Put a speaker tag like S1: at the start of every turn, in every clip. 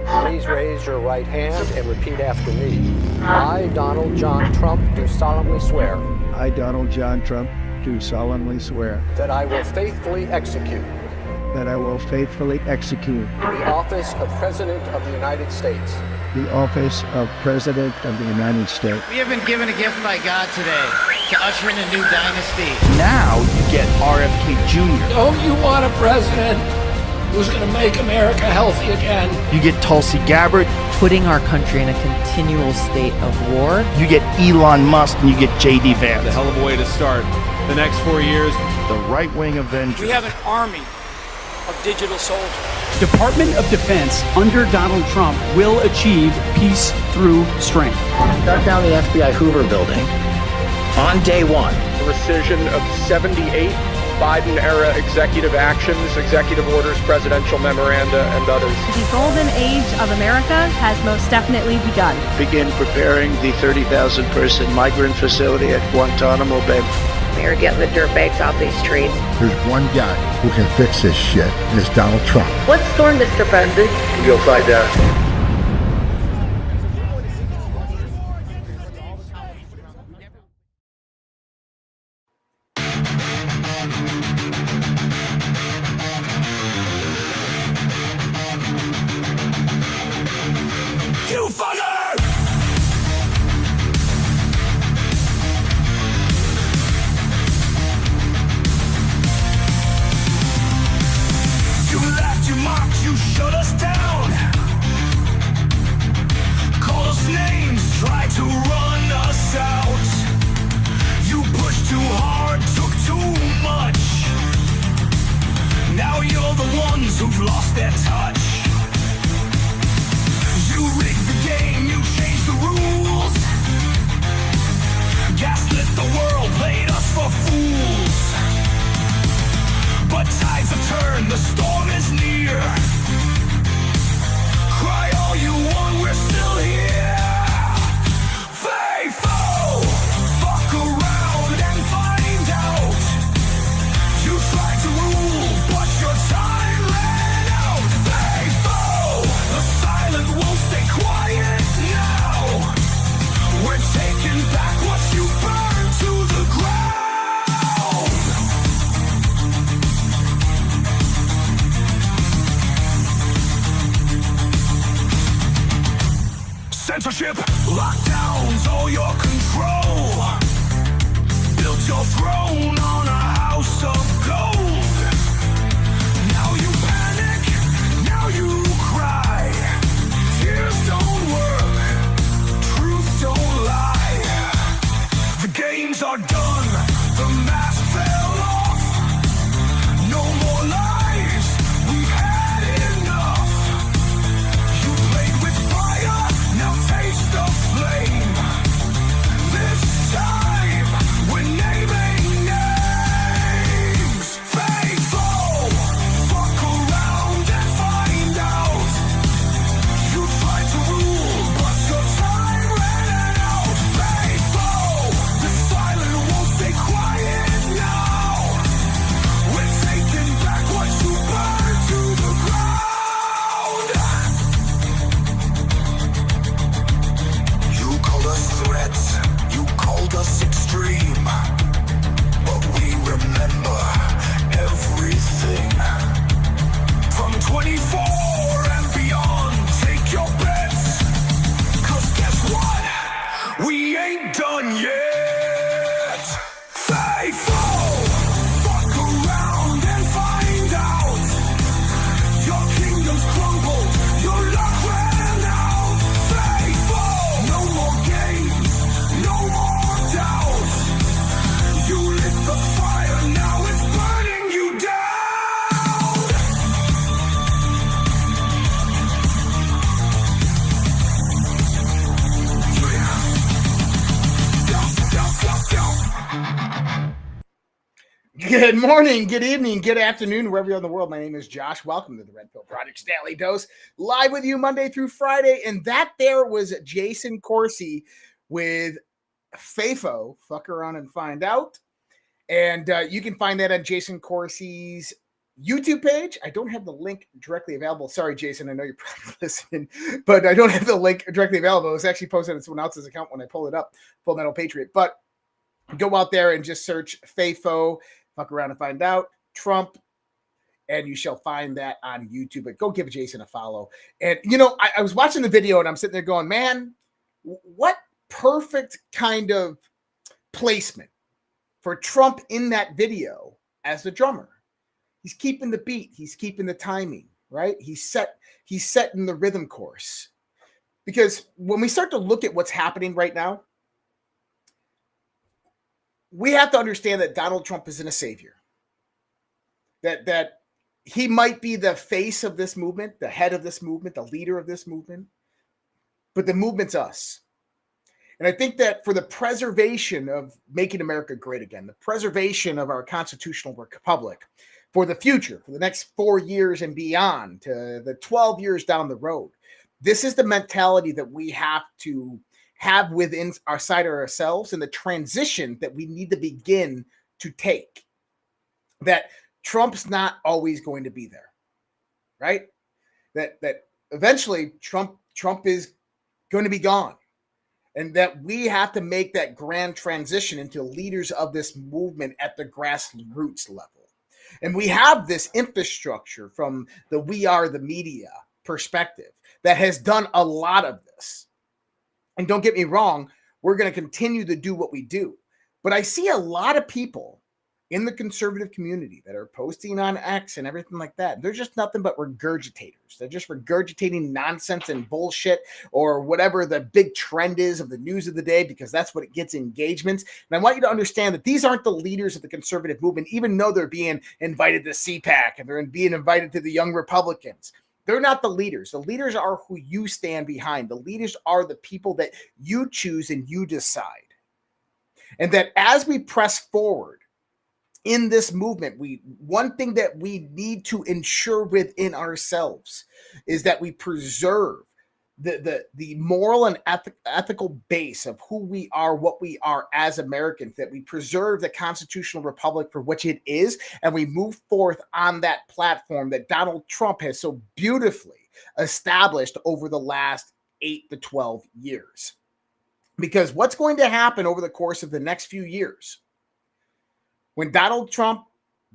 S1: Please raise your right hand and repeat after me. I, Donald John Trump, do solemnly swear.
S2: I, Donald John Trump, do solemnly swear.
S1: That I will faithfully execute.
S2: That I will faithfully execute.
S1: The office of President of the United States.
S2: The office of President of the United States.
S3: We have been given a gift by God today to usher in a new dynasty.
S4: Now you get RFK Jr.
S5: Don't you want a president who's going to make America healthy again?
S4: You get Tulsi Gabbard.
S6: Putting our country in a continual state of war.
S4: You get Elon Musk and you get J.D. Vance.
S7: A hell of a way to start the next 4 years.
S4: The right-wing Avengers.
S8: We have an army of digital soldiers.
S9: Department of Defense under Donald Trump will achieve peace through strength.
S10: Shut down the FBI Hoover building on day one.
S11: The rescission of 78 Biden-era executive actions, executive orders, presidential memoranda, and others.
S12: The golden age of America has most definitely begun.
S13: Begin preparing the 30,000-person migrant facility at Guantanamo Bay.
S14: We are getting the dirtbags off these streets.
S15: There's one guy who can fix this shit, and it's Donald Trump.
S14: What's storm, Mr. President?
S13: You'll find out.
S16: You fucker! You laughed, you mocked, you shut us down. Called us names, tried to run us out. You pushed too hard, took too much. Now you're the ones who've lost their touch. You rigged the game, you changed the rules. Gaslit the world, played us for fools. But tides have turned, the storm is near. Cry all you want, we're still here. Faithful, fuck around and find out. You tried to rule, but your time ran out. Faithful, the silent won't stay quiet now. We're taking back what you burned to the ground. Censorship, lockdowns, all your control. Built your throne on a house of gold. Now you panic, now you cry. Tears don't work, truth don't lie. The games are done, the mask fell off. No more lies, we've had enough. You played with fire, now taste the flame. This time, we're naming names. Faithful, fuck around and find out. You tried to rule, but your time ran out. Faithful, the silent won't stay quiet now. We're taking back what you burned to the ground. You called us threats, you called us extreme, but we remember everything. From 24 and beyond, take your bets, 'cause guess what? We ain't done yet. Faithful, fuck around and find out. Your kingdom's crumbled, your luck ran out. Faithful, no more games, no more doubt. You lit the fire, now it's burning you down.
S3: Good morning, good evening, good afternoon, wherever you're in the world. My name is Josh. Welcome to the Red Pill Project's Daily Dose, live with you Monday through Friday. And that there was Jason Corsi with FAFO, Fuck Around and Find Out. And you can find that on Jason Corsi's YouTube page. I don't have the link directly available. Sorry, Jason. I know you're probably listening, but I don't have the link directly available. It was actually posted on someone else's account when I pulled it up, Full Metal Patriot. But go out there and just search FAFO, fuck around and find out, Trump, and you shall find that on YouTube. But go give Jason a follow. And, you know, I was watching the video and I'm sitting there going, man, what perfect kind of placement for Trump in that video as the drummer. He's keeping the beat. He's keeping the timing, right? He's setting the rhythm course. Because when we start to look at what's happening right now, we have to understand that Donald Trump isn't a savior. That he might be the face of this movement, the head of this movement, the leader of this movement, but the movement's us. And I think that for the preservation of making America great again, the preservation of our constitutional republic, for the future, for the next 4 years and beyond, to the 12 years down the road, this is the mentality that we have to have within our side of ourselves, and the transition that we need to begin to take. That Trump's not always going to be there, right? That eventually Trump is going to be gone. And that we have to make that grand transition into leaders of this movement at the grassroots level. And we have this infrastructure from the We Are the Media perspective that has done a lot of this. And don't get me wrong, we're going to continue to do what we do. But I see a lot of people in the conservative community that are posting on X and everything like that. They're just nothing but regurgitators. They're just regurgitating nonsense and bullshit, or whatever the big trend is of the news of the day, because that's what it gets engagements. And I want you to understand that these aren't the leaders of the conservative movement, even though they're being invited to CPAC and they're being invited to the Young Republicans. They're not the leaders. The leaders are who you stand behind. The leaders are the people that you choose and you decide. And that as we press forward in this movement, one thing that we need to ensure within ourselves is that we preserve the moral and ethical base of who we are, what we are as Americans, that we preserve the constitutional republic for which it is, and we move forth on that platform that Donald Trump has so beautifully established over the last 8 to 12 years. Because what's going to happen over the course of the next few years, when Donald Trump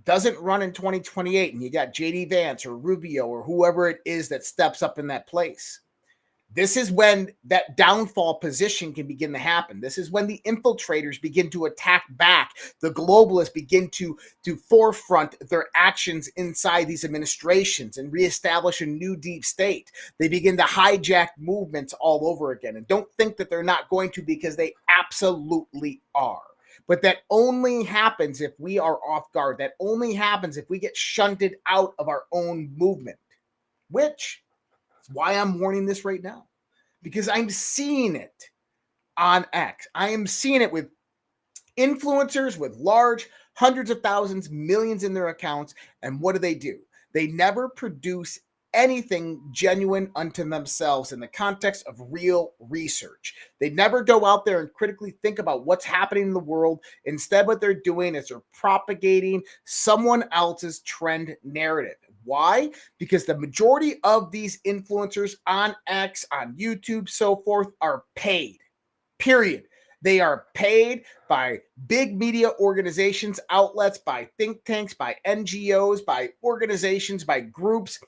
S3: doesn't run in 2028 and you got J.D. Vance or Rubio or whoever it is that steps up in that place, this is when that downfall position can begin to happen. This is when the infiltrators begin to attack back. The globalists begin to forefront their actions inside these administrations and reestablish a new deep state. They begin to hijack movements all over again. And don't think that they're not going to, because they absolutely are. But that only happens if we are off guard. That only happens if we get shunted out of our own movement, which is why I'm warning this right now, because I'm seeing it on X. I am seeing it with influencers with large hundreds of thousands, millions in their accounts. And what do? They never produce anything genuine unto themselves in the context of real research. They never go out there and critically think about what's happening in the world. Instead, what they're doing is they're propagating someone else's trend narrative. Why? Because the majority of these influencers on X, on YouTube, so forth, are paid. Period. They are paid by big media organizations, outlets, by think tanks, by NGOs, by organizations, by groups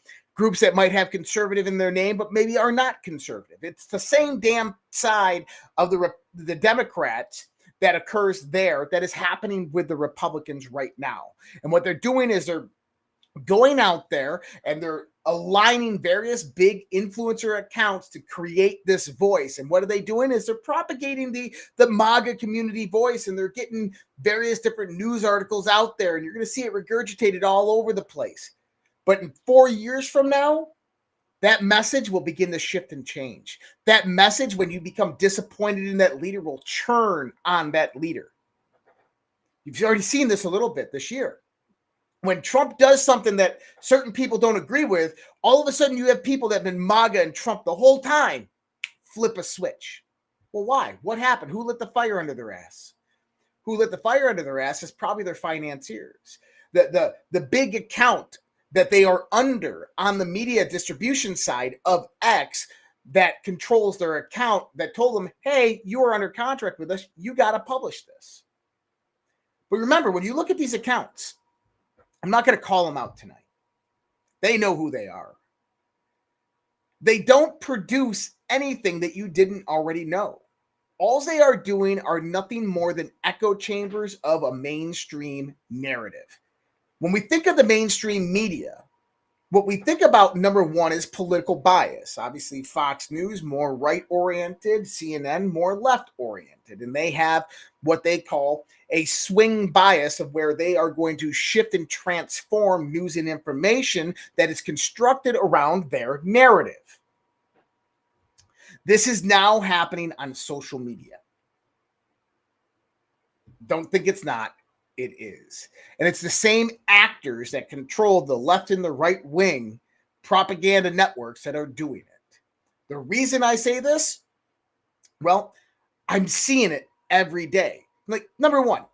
S3: that might have conservative in their name, but maybe are not conservative. It's the same damn side of the Democrats that occurs there that is happening with the Republicans right now. And what they're doing is they're going out there and they're aligning various big influencer accounts to create this voice. And what are they doing is they're propagating the MAGA community voice, and they're getting various different news articles out there, and you're going to see it regurgitated all over the place. But in 4 years from now, that message will begin to shift and change. That message, when you become disappointed in that leader, will churn on that leader. You've already seen this a little bit this year. When Trump does something that certain people don't agree with, all of a sudden you have people that have been MAGA and Trump the whole time flip a switch. Well, why? What happened? Who lit the fire under their ass? Who lit the fire under their ass is probably their financiers. The big account that they are under on the media distribution side of X that controls their account that told them, hey, you are under contract with us. You got to publish this. But remember, when you look at these accounts, I'm not going to call them out tonight. They know who they are. They don't produce anything that you didn't already know. All they are doing are nothing more than echo chambers of a mainstream narrative. When we think of the mainstream media, what we think about, number one, is political bias. Obviously, Fox News, more right-oriented, CNN, more left-oriented. And they have what they call a swing bias of where they are going to shift and transform news and information that is constructed around their narrative. This is now happening on social media. Don't think it's not. It is. And it's the same actors that control the left and the right wing propaganda networks that are doing it. The reason I say this, well, I'm seeing it every day. Like, number one,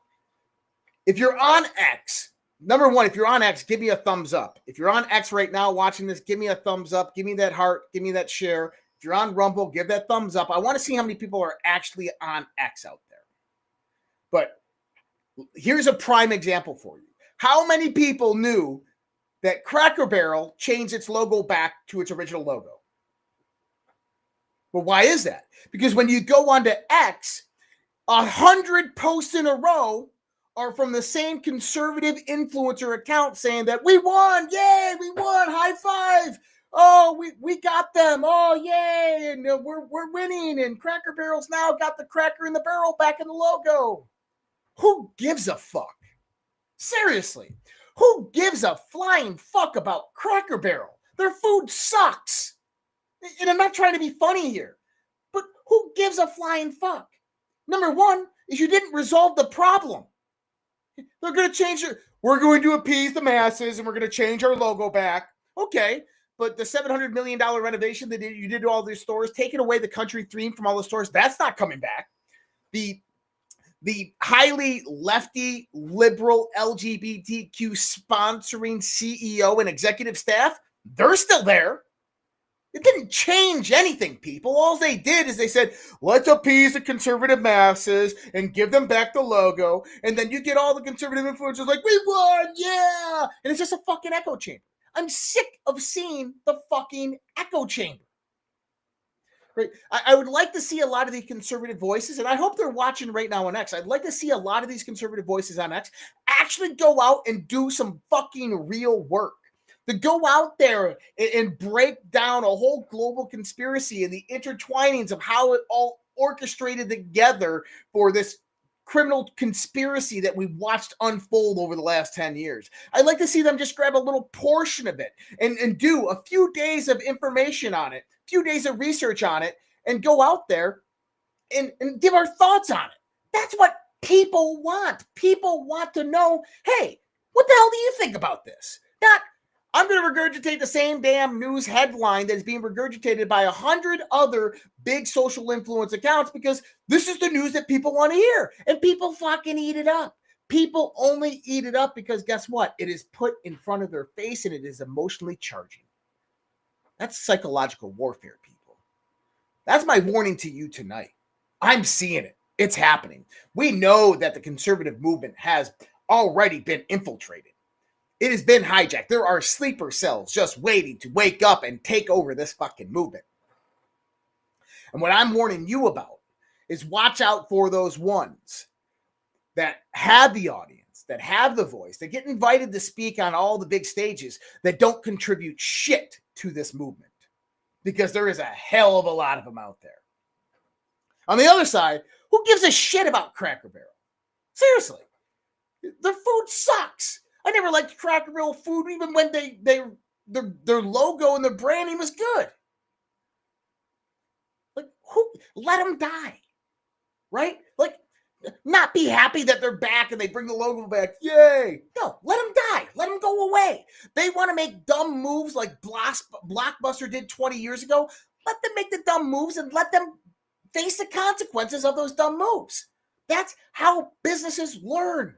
S3: if you're on X, give me a thumbs up. If you're on X right now watching this, give me a thumbs up. Give me that heart. Give me that share. If you're on Rumble, give that thumbs up. I want to see how many people are actually on X out there. But here's a prime example for you. How many people knew that Cracker Barrel changed its logo back to its original logo? Well, why is that? Because when you go onto X, 100 posts in a row are from the same conservative influencer account saying that we won, yay, we won, high five. Oh, we got them. Oh, yay, and we're winning. And Cracker Barrel's now got the cracker in the barrel back in the logo. Who gives a fuck? Seriously, who gives a flying fuck about Cracker Barrel? Their food sucks. And I'm not trying to be funny here, but who gives a flying fuck? Number one is you didn't resolve the problem. They're going to change it. We're going to appease the masses and we're going to change our logo back. Okay, but the $700 million renovation that you did to all these stores, taking away the country theme from all the stores, that's not coming back. The highly lefty, liberal, LGBTQ sponsoring CEO and executive staff, they're still there. It didn't change anything, people. All they did is they said, let's appease the conservative masses and give them back the logo. And then you get all the conservative influencers like, we won, yeah. And it's just a fucking echo chamber. I'm sick of seeing the fucking echo chamber. Right? I would like to see a lot of these conservative voices, and I hope they're watching right now on X. I'd like to see a lot of these conservative voices on X actually go out and do some fucking real work. To go out there and break down a whole global conspiracy and the intertwinings of how it all orchestrated together for this criminal conspiracy that we've watched unfold over the last 10 years. I'd like to see them just grab a little portion of it and do a few days of information on it, few days of research on it, and go out there and give our thoughts on it. That's what people want. People want to know, hey, what the hell do you think about this? Not, I'm going to regurgitate the same damn news headline that is being regurgitated by 100 other big social influence accounts because this is the news that people want to hear. And people fucking eat it up. People only eat it up because guess what? It is put in front of their face and it is emotionally charging. That's psychological warfare, people. That's my warning to you tonight. I'm seeing it. It's happening. We know that the conservative movement has already been infiltrated. It has been hijacked. There are sleeper cells just waiting to wake up and take over this fucking movement. And what I'm warning you about is watch out for those ones that have the audience, that have the voice, that get invited to speak on all the big stages, that don't contribute shit to this movement. Because there is a hell of a lot of them out there. On the other side, who gives a shit about Cracker Barrel? Seriously. Their food sucks. I never liked Cracker Barrel food even when their logo and their branding was good. Like, who let them die? Right? Like, not be happy that they're back and they bring the logo back. Yay. No, let them die. Let them go away. They want to make dumb moves like Blockbuster did 20 years ago. Let them make the dumb moves and let them face the consequences of those dumb moves. That's how businesses learn.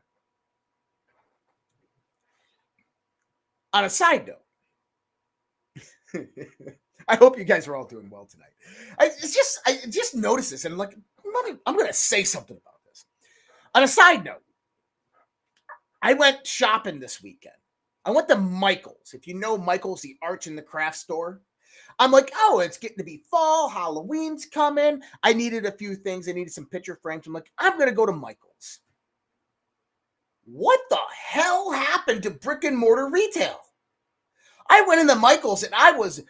S3: On a side note, I hope you guys are all doing well tonight. I just noticed this, and like, I'm going to say something about this. On a side note, I went shopping this weekend. I went to Michael's. If you know Michael's, the arts and the craft store. I'm like, oh, it's getting to be fall. Halloween's coming. I needed a few things. I needed some picture frames. I'm like, I'm going to go to Michael's. What the hell happened to brick and mortar retail? I went into Michael's and I was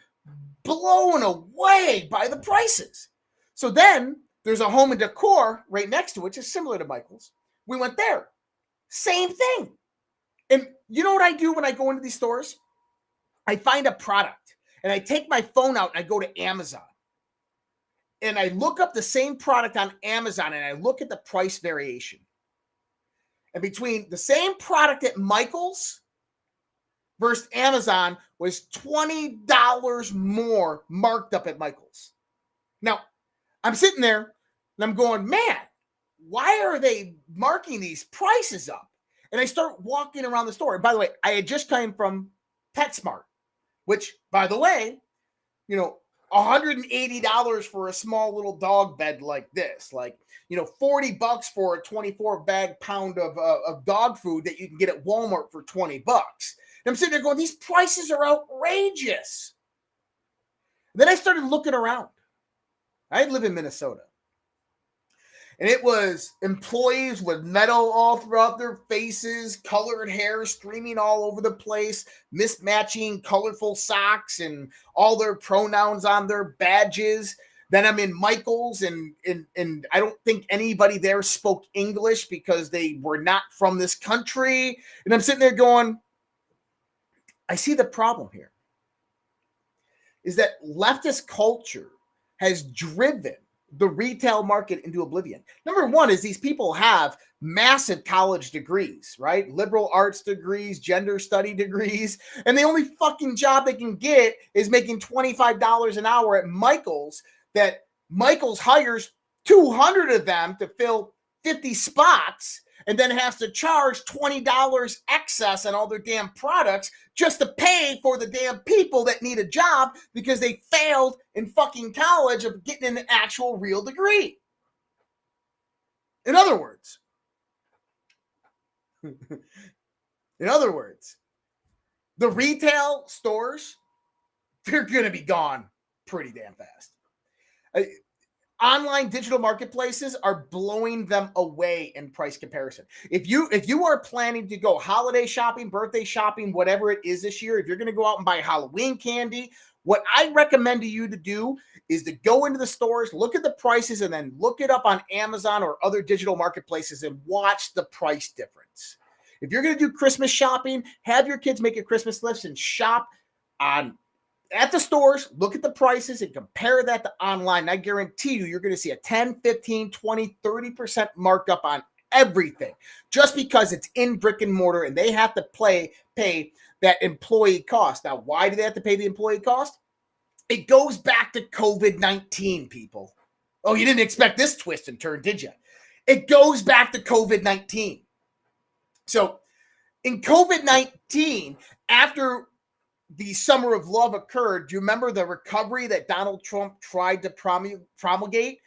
S3: blown away by the prices. So then there's a home and decor right next to it, which is similar to Michael's. We went there. Same thing. And you know what I do when I go into these stores? I find a product and I take my phone out and I go to Amazon. And I look up the same product on Amazon and I look at the price variation. And between the same product at Michael's versus Amazon was $20 more marked up at Michael's. Now, I'm sitting there and I'm going, man, why are they marking these prices up? And I start walking around the store. And by the way, I had just come from PetSmart, which, by the way, you know, $180 for a small little dog bed like this, like, you know, $40 for a 24 pound of dog food that you can get at Walmart for $20. And I'm sitting there going, these prices are outrageous. And then I started looking around. I live in Minnesota. And it was employees with metal all throughout their faces, colored hair streaming all over the place, mismatching colorful socks and all their pronouns on their badges. Then I'm in Michael's and I don't think anybody there spoke English because they were not from this country. And I'm sitting there going, I see the problem here is that leftist culture has driven the retail market into oblivion. Number one is these people have massive college degrees, right? Liberal arts degrees, gender study degrees, and the only fucking job they can get is making $25 an hour at Michael's, that Michael's hires 200 of them to fill 50 spots and then has to charge $20 excess on all their damn products just to pay for the damn people that need a job because they failed in fucking college of getting an actual real degree. In other words, the retail stores, they're going to be gone pretty damn fast. Online digital marketplaces are blowing them away in price comparison. If you are planning to go holiday shopping, birthday shopping, whatever it is this year, if you're going to go out and buy Halloween candy, what I recommend to you to do is to go into the stores, look at the prices, and then look it up on Amazon or other digital marketplaces and watch the price difference. If you're going to do Christmas shopping, have your kids make a Christmas list and shop at the stores, look at the prices and compare that to online. I guarantee you're going to see a 10, 15, 20, 30% markup on everything just because it's in brick and mortar and they have to pay that employee cost. Now, why do they have to pay the employee cost? It goes back to COVID-19, people. Oh, you didn't expect this twist and turn, did you? It goes back to COVID-19. So in COVID-19, after the summer of love occurred, do you remember the recovery that Donald Trump tried to promulgate?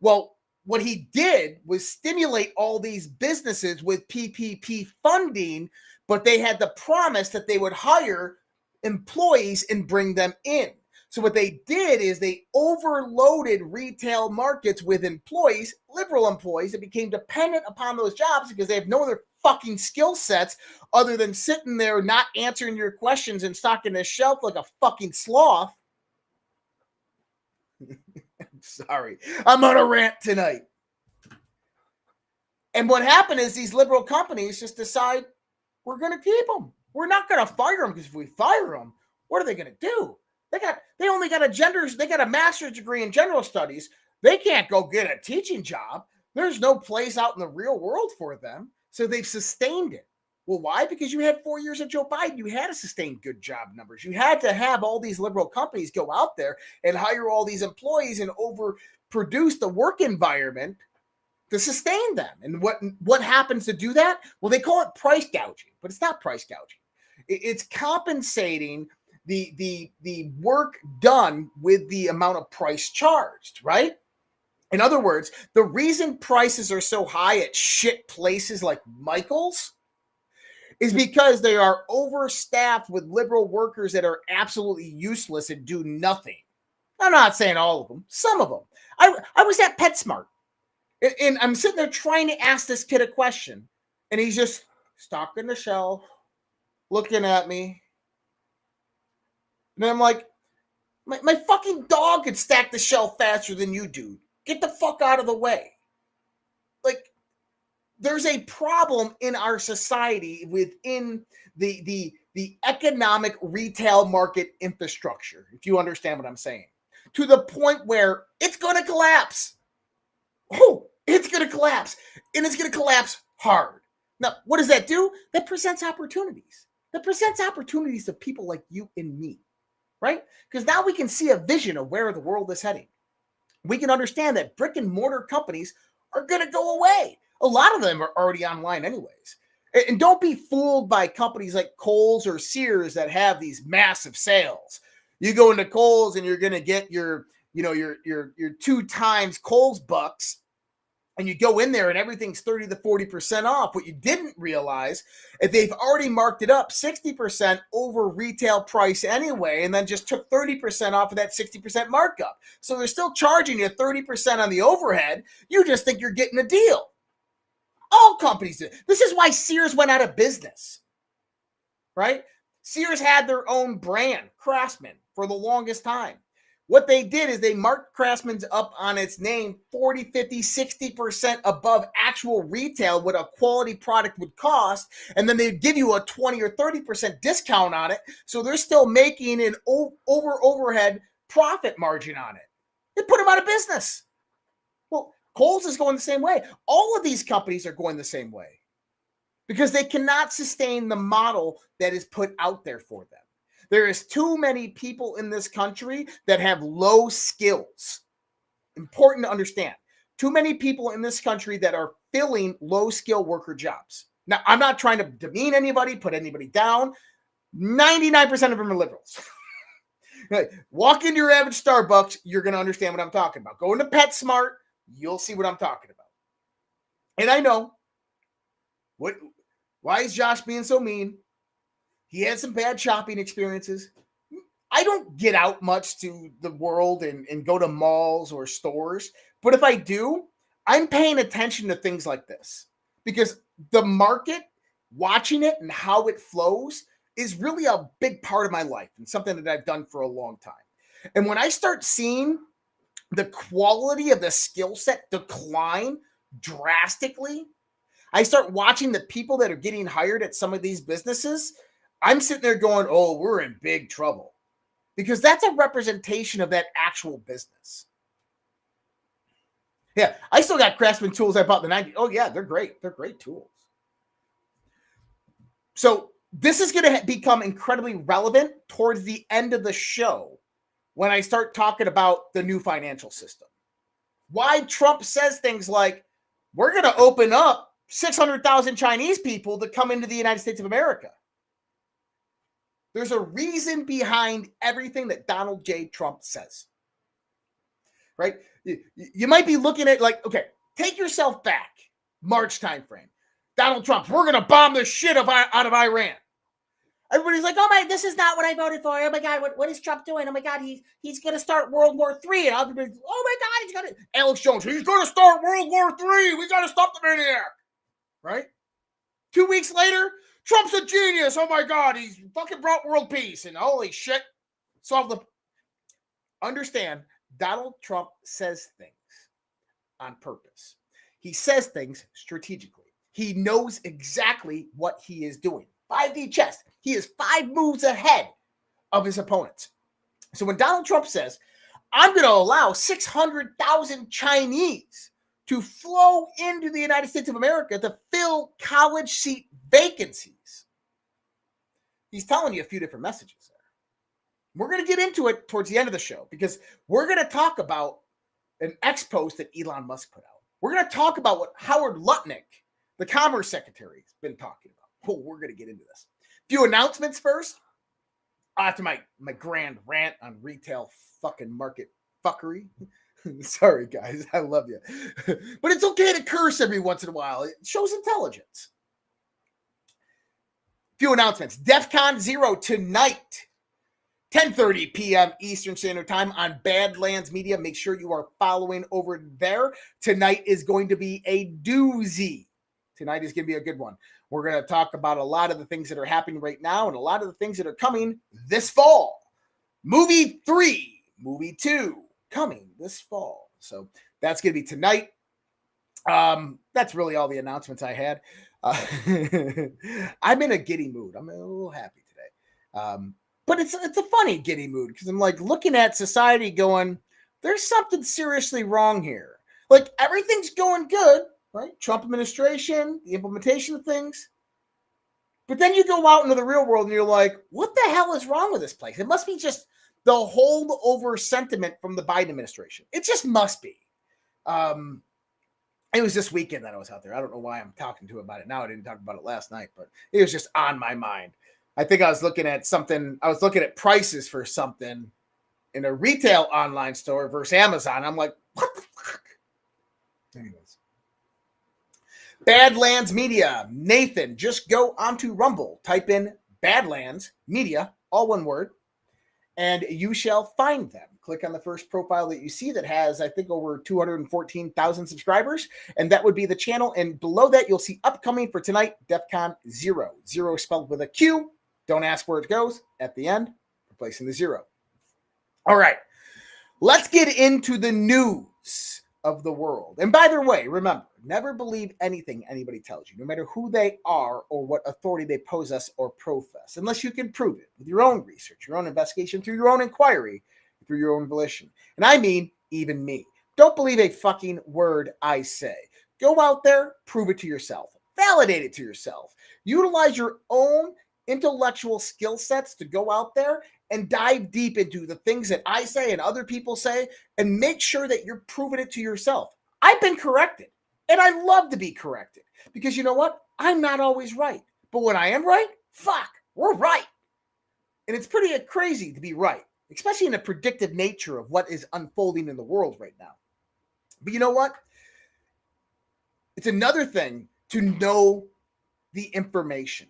S3: Well, what he did was stimulate all these businesses with PPP funding, but they had the promise that they would hire employees and bring them in. So what they did is they overloaded retail markets with employees, liberal employees that became dependent upon those jobs because they have no other fucking skill sets other than sitting there not answering your questions and stocking the shelf like a fucking sloth. Sorry, I'm on a rant tonight. And what happened is these liberal companies just decide we're going to keep them. We're not going to fire them because if we fire them, what are they going to do? They only got a master's degree in general studies. They can't go get a teaching job. There's no place out in the real world for them. So they've sustained it. Well, why? Because you had 4 years of Joe Biden. You had to sustain good job numbers. You had to have all these liberal companies go out there and hire all these employees and overproduce the work environment to sustain them. And what happens to do that? Well, they call it price gouging, but it's not price gouging. It's compensating the work done with the amount of price charged, right? In other words, the reason prices are so high at shit places like Michael's is because they are overstaffed with liberal workers that are absolutely useless and do nothing. I'm not saying all of them, some of them. I was at PetSmart, and I'm sitting there trying to ask this kid a question, and he's just stocking the shelf, looking at me. And I'm like, my fucking dog could stack the shelf faster than you do. Get the fuck out of the way. Like, there's a problem in our society within the economic retail market infrastructure, if you understand what I'm saying, to the point where it's going to collapse. Oh, it's going to collapse, and it's going to collapse hard. Now, what does that do? That presents opportunities. That presents opportunities to people like you and me, right? Because now we can see a vision of where the world is heading. We can understand that brick and mortar companies are going to go away. A lot of them are already online anyways. And don't be fooled by companies like Kohl's or Sears that have these massive sales. You go into Kohl's and you're going to get your 2 times Kohl's bucks, and you go in there and everything's 30 to 40% off. What you didn't realize is they've already marked it up 60% over retail price anyway, and then just took 30% off of that 60% markup. So they're still charging you 30% on the overhead. You just think you're getting a deal. All companies do. This is why Sears went out of business, right? Sears had their own brand, Craftsman, for the longest time. What they did is they marked Craftsman's up on its name 40, 50, 60% above actual retail, what a quality product would cost, and then they'd give you a 20 or 30% discount on it, so they're still making an overhead profit margin on it. They put them out of business. Well, Kohl's is going the same way. All of these companies are going the same way because they cannot sustain the model that is put out there for them. There is too many people in this country that have low skills. Important to understand. Too many people in this country that are filling low skill worker jobs. Now, I'm not trying to demean anybody, put anybody down. 99% of them are liberals. Walk into your average Starbucks, you're going to understand what I'm talking about. Go into PetSmart, you'll see what I'm talking about. And I know, why is Josh being so mean? He had some bad shopping experiences. I don't get out much to the world and go to malls or stores. But if I do, I'm paying attention to things like this. Because the market, watching it and how it flows, is really a big part of my life and something that I've done for a long time. And when I start seeing the quality of the skill set decline drastically, I start watching the people that are getting hired at some of these businesses. I'm sitting there going, oh, we're in big trouble, because that's a representation of that actual business. Yeah, I still got Craftsman tools I bought in the 90s. Oh, yeah, they're great. They're great tools. So this is going to become incredibly relevant towards the end of the show when I start talking about the new financial system. Why Trump says things like, we're going to open up 600,000 Chinese people to come into the United States of America. There's a reason behind everything that Donald J. Trump says, right? You might be looking at like, okay, take yourself back, March timeframe. Donald Trump, we're going to bomb the shit out of Iran. Everybody's like, oh my, this is not what I voted for. Oh my God, what is Trump doing? Oh my God, he's going to start World War III. And everybody's, oh my God, he's going to, Alex Jones, he's going to start World War III. We got to stop the maniac, right? 2 weeks later, Trump's a genius. Oh my God, he's fucking brought world peace. And holy shit, understand, Donald Trump says things on purpose. He says things strategically. He knows exactly what he is doing. 5D chess. He is 5 moves ahead of his opponents. So when Donald Trump says, I'm going to allow 600,000 Chinese to flow into the United States of America to fill college seat vacancies, he's telling you a few different messages there. We're going to get into it towards the end of the show because we're going to talk about an X post that Elon Musk put out. We're going to talk about what Howard Lutnick, the Commerce Secretary, has been talking about. Oh, we're going to get into this. Few announcements first. After my grand rant on retail fucking market fuckery. Sorry, guys. I love you. But it's okay to curse every once in a while. It shows intelligence. Few announcements. DEF CON 0 tonight, 10:30 p.m. Eastern Standard Time on Badlands Media. Make sure you are following over there. Tonight is going to be a doozy. Tonight is going to be a good one. We're going to talk about a lot of the things that are happening right now and a lot of the things that are coming this fall. Movie 3, Movie 2 coming this fall. So that's going to be tonight. That's really all the announcements I had. I'm in a giddy mood. I'm a little happy today. But it's a funny giddy mood because I'm like looking at society going, there's something seriously wrong here. Like everything's going good, right? Trump administration, the implementation of things. But then you go out into the real world and you're like, what the hell is wrong with this place? It must be just the holdover sentiment from the Biden administration. It just must be. It was this weekend that I was out there. I don't know why I'm talking to about it now. I didn't talk about it last night, but it was just on my mind. I think I was looking at something. I was looking at prices for something in a retail online store versus Amazon. I'm like, what the fuck? Anyways. Badlands Media. Nathan, just go onto Rumble. Type in Badlands Media, all one word, and you shall find them. Click on the first profile that you see that has, I think, over 214,000 subscribers, and that would be the channel. And below that, you'll see upcoming for tonight, DEF CON 0. 0 spelled with a Q. Don't ask where it goes. At the end, replacing the 0. All right. Let's get into the news of the world. And by the way, remember, never believe anything anybody tells you, no matter who they are or what authority they possess or profess, unless you can prove it with your own research, your own investigation, through your own inquiry, through your own volition. And I mean, even me. Don't believe a fucking word I say. Go out there, prove it to yourself. Validate it to yourself. Utilize your own intellectual skill sets to go out there and dive deep into the things that I say and other people say and make sure that you're proving it to yourself. I've been corrected, and I love to be corrected because you know what? I'm not always right. But when I am right, fuck, we're right. And it's pretty crazy to be right, especially in the predictive nature of what is unfolding in the world right now. But you know what? It's another thing to know the information,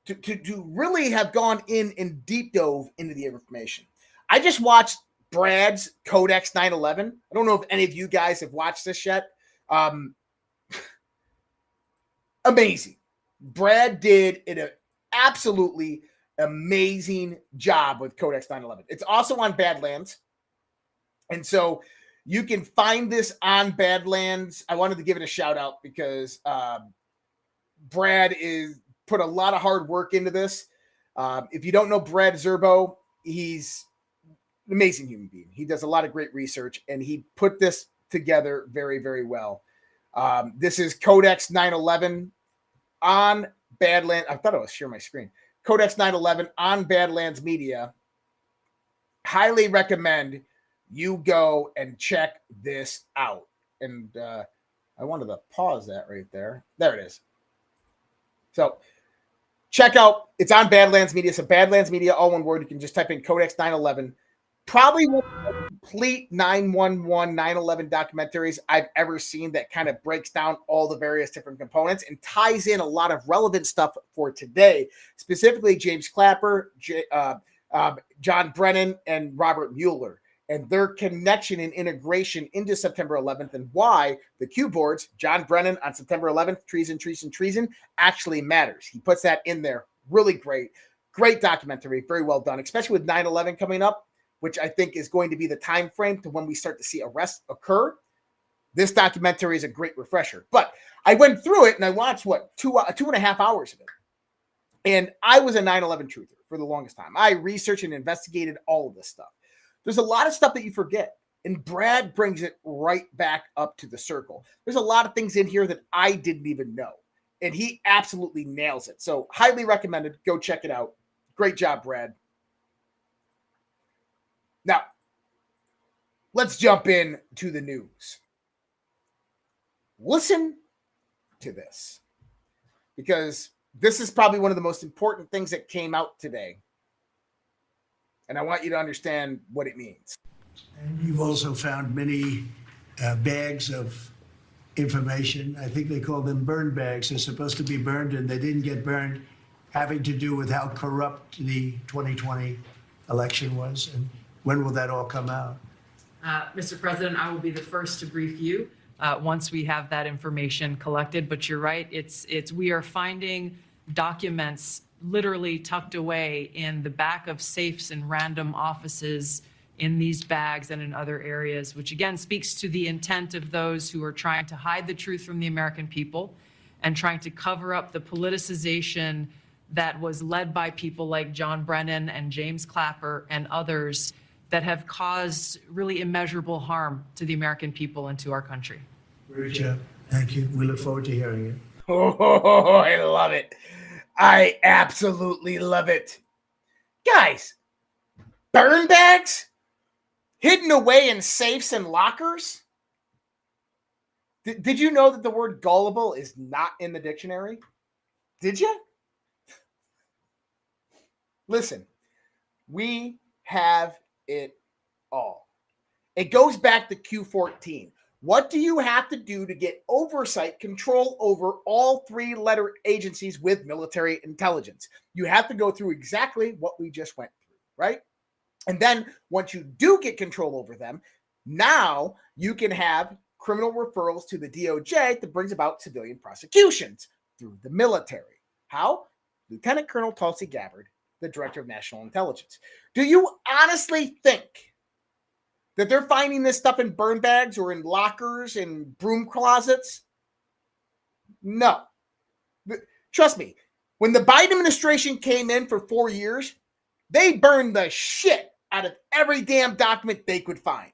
S3: to really have gone in and deep dove into the information. I just watched Brad's Codex 9/11. I don't know if any of you guys have watched this yet. Amazing. Brad did an absolutely amazing job with Codex 9/11. It's also on Badlands. And so you can find this on Badlands. I wanted to give it a shout out because Brad put a lot of hard work into this. If you don't know Brad Zerbo, he's an amazing human being. He does a lot of great research, and he put this together very, very well. This is Codex 9/11 on Badlands. I thought I was sharing my screen. Codex 9/11 on Badlands Media. Highly recommend you go and check this out. And I wanted to pause that right there. There it is. So check out, it's on Badlands Media. So Badlands Media, all one word. You can just type in Codex 9/11. Probably one of the complete 9/11, 9/11 documentaries I've ever seen that kind of breaks down all the various different components and ties in a lot of relevant stuff for today, specifically James Clapper, John Brennan, and Robert Mueller, and their connection and integration into September 11th and why the Q boards, John Brennan on September 11th, treason, actually matters. He puts that in there. Really great documentary. Very well done, especially with 9/11 coming up, which I think is going to be the time frame to when we start to see arrests occur. This documentary is a great refresher. But I went through it and I watched, 2.5 hours of it. And I was a 9/11 truther for the longest time. I researched and investigated all of this stuff. There's a lot of stuff that you forget, and Brad brings it right back up to the circle. There's a lot of things in here that I didn't even know, and he absolutely nails it. So highly recommended. Go check it out. Great job, Brad. Now, let's jump in to the news. Listen to this, because this is probably one of the most important things that came out today. And I want you to understand what it means.
S17: And you've also found many bags of information. I think they call them burn bags. They're supposed to be burned and they didn't get burned, having to do with how corrupt the 2020 election was. And when will that all come out?
S6: Mr. President, I will be the first to brief you once we have that information collected. But you're right, we are finding documents literally tucked away in the back of safes in random offices in these bags and in other areas, which again speaks to the intent of those who are trying to hide the truth from the American people and trying to cover up the politicization that was led by people like John Brennan and James Clapper and others that have caused really immeasurable harm to the American people and to our country.
S17: Great job. Thank you. We look forward to hearing it.
S3: Oh, I love it. I absolutely love it. Guys, burn bags hidden away in safes and lockers? Did you know that the word gullible is not in the dictionary? Did you? Listen, we have it all. It goes back to Q14. What do you have to do to get oversight control over all three-letter agencies with military intelligence? You have to go through exactly what we just went through, right? And then once you do get control over them, now you can have criminal referrals to the DOJ that brings about civilian prosecutions through the military. How? Lieutenant Colonel Tulsi Gabbard, the Director of National Intelligence. Do you honestly think that they're finding this stuff in burn bags or in lockers and broom closets? No. Trust me, when the Biden administration came in for 4 years, they burned the shit out of every damn document they could find,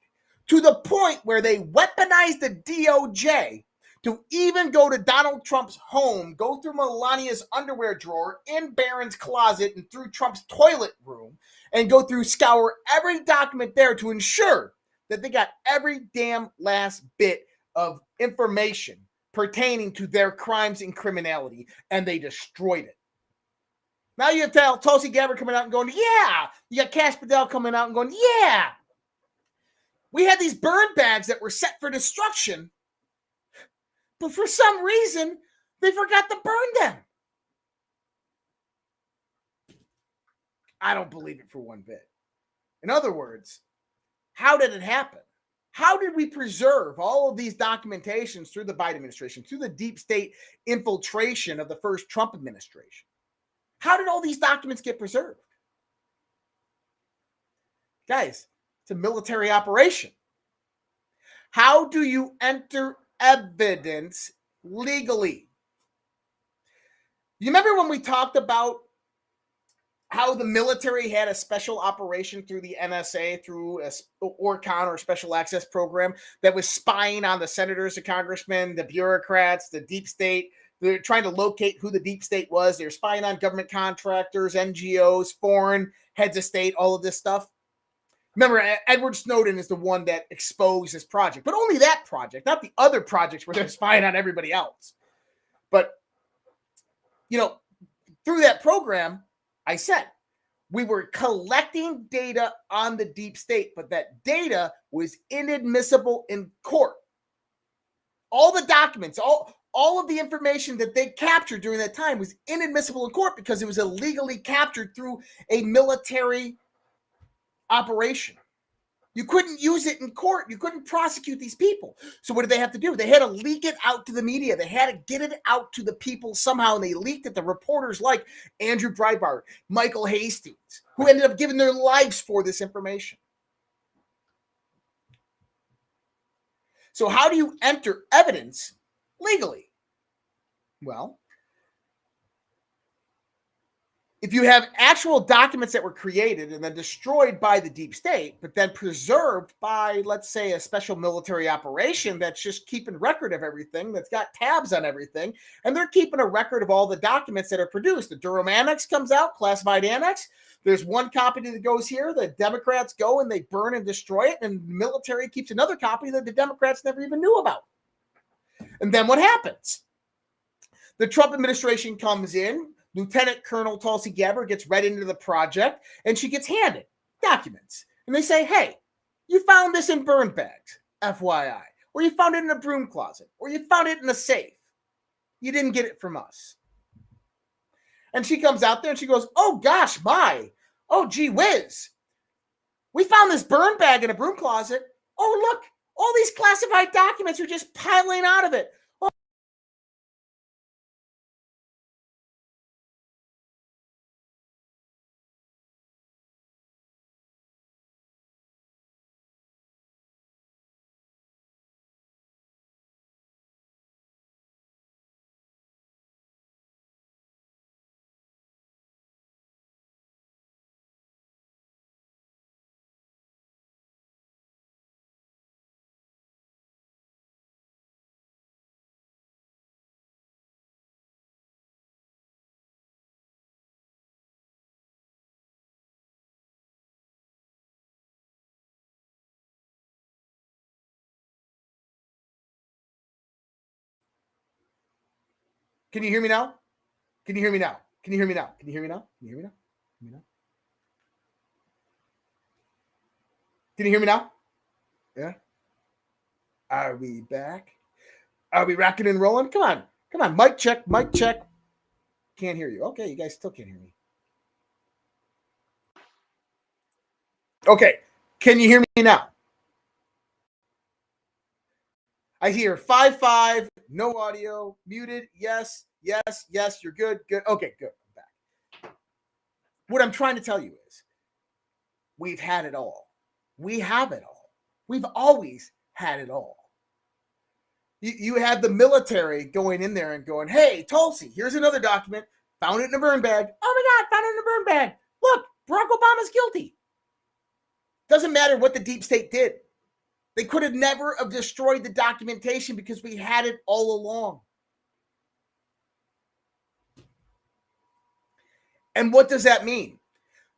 S3: to the point where they weaponized the DOJ to even go to Donald Trump's home, go through Melania's underwear drawer, in Barron's closet, and through Trump's toilet room, and go through, scour every document there to ensure that they got every damn last bit of information pertaining to their crimes and criminality, and they destroyed it. Now you have Tulsi Gabbard coming out and going, yeah. You got Cash coming out and going, yeah. We had these burn bags that were set for destruction, but for some reason, they forgot to burn them. I don't believe it for one bit. In other words, how did it happen? How did we preserve all of these documentations through the Biden administration, through the deep state infiltration of the first Trump administration? How did all these documents get preserved? Guys, it's a military operation. How do you enter evidence legally? You remember when we talked about how the military had a special operation through the NSA, through a ORCON or Special Access Program that was spying on the senators, the congressmen, the bureaucrats, the deep state? They're trying to locate who the deep state was. They're spying on government contractors, NGOs, foreign heads of state, all of this stuff. Remember, Edward Snowden is the one that exposed this project, but only that project, not the other projects where they're spying on everybody else. But, you know, through that program, I said, we were collecting data on the deep state, but that data was inadmissible in court. All the documents, all of the information that they captured during that time was inadmissible in court because it was illegally captured through a military operation. You couldn't use it in court. You couldn't prosecute these people. So what did they have to do? They had to leak it out to the media. They had to get it out to the people somehow, and they leaked it to reporters like Andrew Breitbart, Michael Hastings, who ended up giving their lives for this information. So how do you enter evidence legally? Well, if you have actual documents that were created and then destroyed by the deep state, but then preserved by, let's say, a special military operation that's just keeping record of everything, that's got tabs on everything, and they're keeping a record of all the documents that are produced. The Durham Annex comes out, classified annex. There's one copy that goes here. The Democrats go and they burn and destroy it, and the military keeps another copy that the Democrats never even knew about. And then what happens? The Trump administration comes in. Lieutenant Colonel Tulsi Gabbard gets read into the project, and she gets handed documents. And they say, hey, you found this in burn bags, FYI, or you found it in a broom closet, or you found it in a safe. You didn't get it from us. And she comes out there and she goes, oh, gosh, gee whiz. We found this burn bag in a broom closet. Oh, look, all these classified documents are just piling out of it. Oh. Can you hear me now? Can you hear me now? Can you hear me now? Can you hear me now? Can you hear me now? Can you hear me now? Yeah. Are we back? Are we rocking and rolling? Come on. Come on. Mic check. Mic check. Can't hear you. Okay. You guys still can't hear me. Okay. Can you hear me now? I hear 5-5, no audio, muted. Yes, yes, yes. You're good. Good. Okay, good. I'm back. What I'm trying to tell you is we've had it all. We have it all. We've always had it all. You had the military going in there and going, hey, Tulsi, here's another document. Found it in a burn bag. Oh, my God, found it in a burn bag. Look, Barack Obama's guilty. Doesn't matter what the deep state did. They could have never have destroyed the documentation because we had it all along. And what does that mean?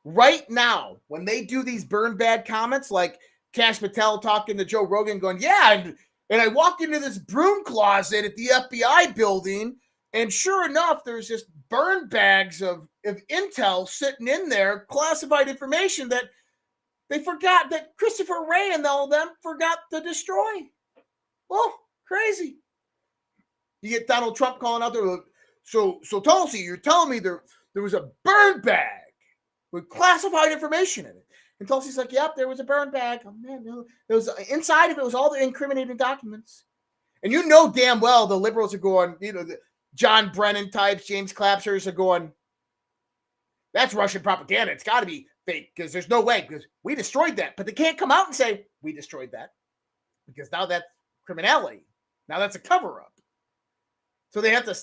S3: Right now, when they do these burn bad comments, like Kash Patel talking to Joe Rogan going, yeah, and I walked into this broom closet at the FBI building, and sure enough, there's just burn bags of intel sitting in there, classified information that they forgot, that Christopher Wray and all of them forgot to destroy. Well, crazy. You get Donald Trump calling out there, so Tulsi, you're telling me there was a burn bag with classified information in it. And Tulsi's like, yep, there was a burn bag. Oh, man, no. There was inside of it was all the incriminating documents. And you know damn well the liberals are going, the John Brennan types, James Clapsers are going, that's Russian propaganda. It's got to be fake because there's no way, because we destroyed that. But they can't come out and say, we destroyed that, because now that's criminality. Now that's a cover-up. So they have to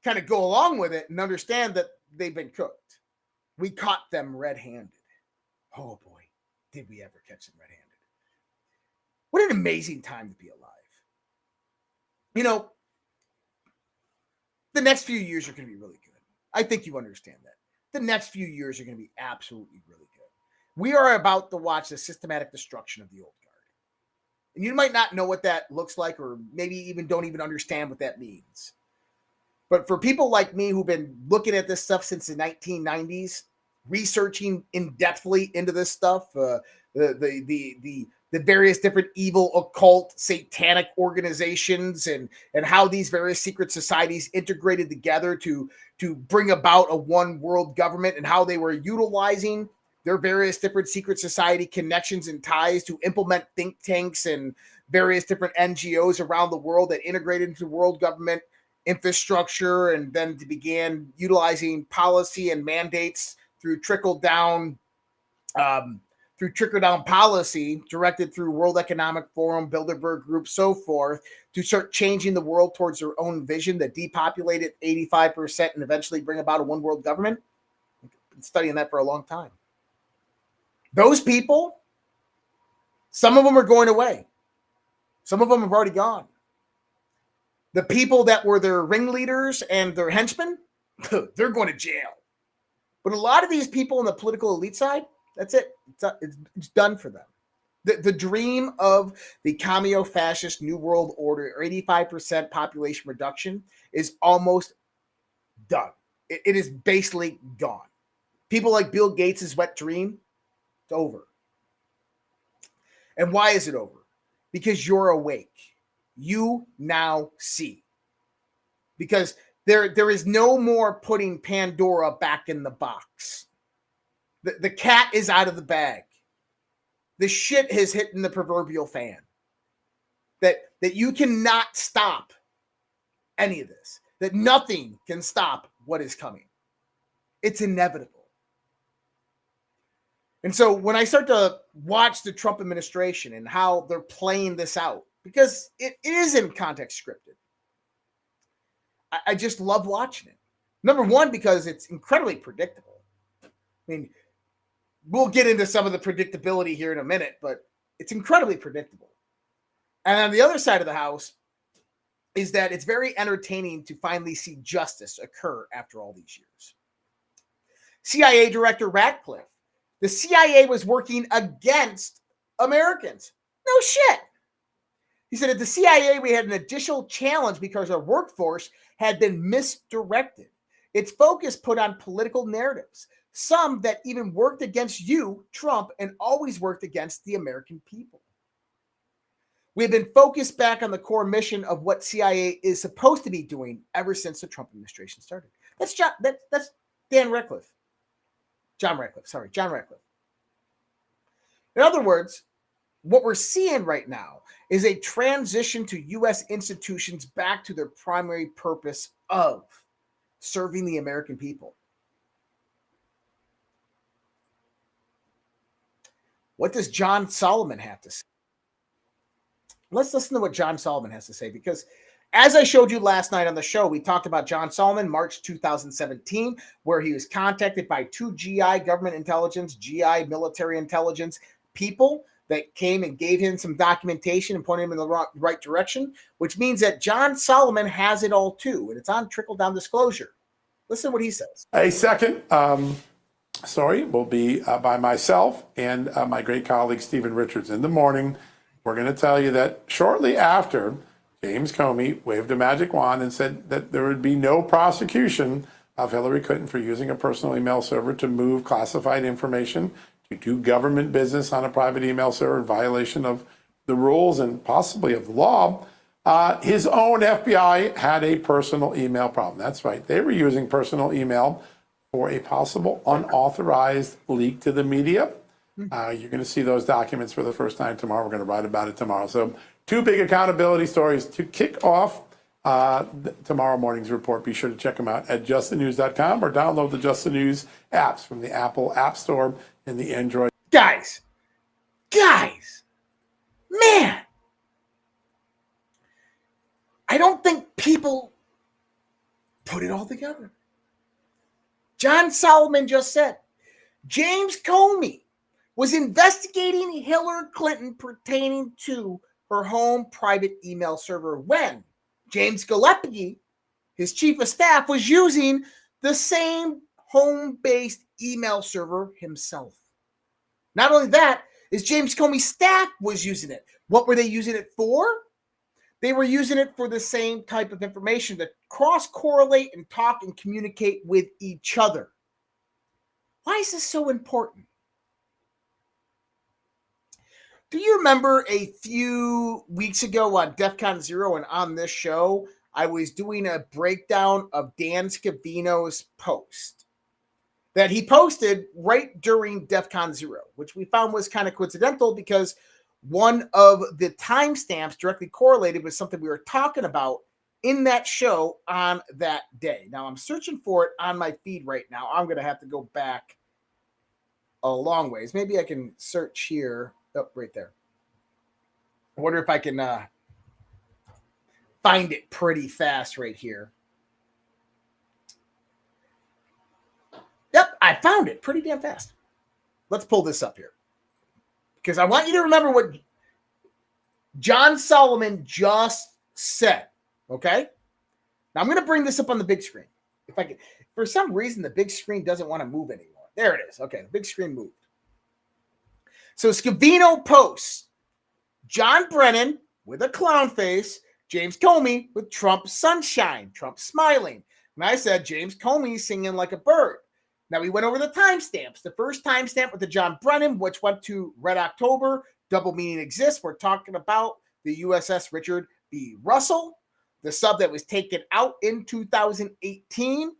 S3: kind of go along with it and understand that they've been cooked. We caught them red-handed. Oh, boy, did we ever catch them red-handed. What an amazing time to be alive. The next few years are going to be really good. I think you understand that. The next few years are going to be absolutely really good. We are about to watch the systematic destruction of the old guard. And you might not know what that looks like, or maybe even don't even understand what that means. But for people like me who've been looking at this stuff since the 1990s, researching in-depthly into this stuff, the various different evil, occult, satanic organizations, and how these various secret societies integrated together to bring about a one world government, and how they were utilizing their various different secret society connections and ties to implement think tanks and various different NGOs around the world that integrated into world government infrastructure, and then began utilizing policy and mandates through trickle-down policy directed through World Economic Forum, Bilderberg Group, so forth, to start changing the world towards their own vision that depopulated 85% and eventually bring about a one world government. I've been studying that for a long time. Those people, some of them are going away. Some of them have already gone. The people that were their ringleaders and their henchmen, they're going to jail. But a lot of these people in the political elite side, that's it. It's done for them. The dream of the commie-fascist New World Order, 85% population reduction, is almost done. It is basically gone. People like Bill Gates' wet dream, it's over. And why is it over? Because you're awake. You now see. Because there is no more putting Pandora back in the box. The cat is out of the bag. The shit has hit in the proverbial fan. That you cannot stop any of this. That nothing can stop what is coming. It's inevitable. And so when I start to watch the Trump administration and how they're playing this out, because it is in context scripted, I just love watching it. Number one, because it's incredibly predictable. I mean, we'll get into some of the predictability here in a minute, but it's incredibly predictable. And on the other side of the house is that it's very entertaining to finally see justice occur after all these years. CIA Director Ratcliffe. The CIA was working against Americans. No shit. He said at the CIA, we had an additional challenge because our workforce had been misdirected. Its focus put on political narratives, some that even worked against you, Trump, and always worked against the American people. We have been focused back on the core mission of what CIA is supposed to be doing ever since the Trump administration started. That's Dan Ratcliffe. John Ratcliffe. In other words, what we're seeing right now is a transition to U.S. institutions back to their primary purpose of serving the American people. What does John Solomon have to say? Let's listen to what John Solomon has to say, because as I showed you last night on the show, we talked about John Solomon, March 2017, where he was contacted by two GI, government intelligence, GI, military intelligence people that came and gave him some documentation and pointed him in the right direction, which means that John Solomon has it all too, and it's on trickle-down disclosure. Listen to what he says.
S18: A second story will be by myself and my great colleague Stephen Richards in the morning. We're going to tell you that shortly after James Comey waved a magic wand and said that there would be no prosecution of Hillary Clinton for using a personal email server to move classified information, to do government business on a private email server in violation of the rules and possibly of the law. His own FBI had a personal email problem. That's right. They were using personal email for a possible unauthorized leak to the media. You're going to see those documents for the first time tomorrow. We're going to write about it tomorrow. So two big accountability stories to kick off tomorrow morning's report. Be sure to check them out at justthenews.com or download the Just the News apps from the Apple App Store and the Android.
S3: Guys, man, I don't think people put it all together. John Solomon just said James Comey was investigating Hillary Clinton pertaining to her home private email server when James Gillespie, his chief of staff, was using the same home-based email server himself. Not only that, is James Comey's staff was using it. What were they using it for? They were using it for the same type of information to cross-correlate and talk and communicate with each other. Why is this so important? Do you remember a few weeks ago on DEFCON 0 and on this show, I was doing a breakdown of Dan Scavino's post that he posted right during DEFCON 0, which we found was kind of coincidental because one of the timestamps directly correlated with something we were talking about in that show on that day. Now, I'm searching for it on my feed right now. I'm going to have to go back a long ways. Maybe I can search here. Oh, right there. I wonder if I can find it pretty fast right here. Yep, I found it pretty damn fast. Let's pull this up here, because I want you to remember what John Solomon just said, okay? Now, I'm going to bring this up on the big screen. If I can, for some reason, the big screen doesn't want to move anymore. There it is. Okay, the big screen moved. So Scavino posts John Brennan with a clown face, James Comey with Trump sunshine, Trump smiling. And I said, James Comey singing like a bird. Now, we went over the timestamps. The first timestamp with the John Brennan, which went to Red October. Double meaning exists. We're talking about the USS Richard B. Russell, the sub that was taken out in 2018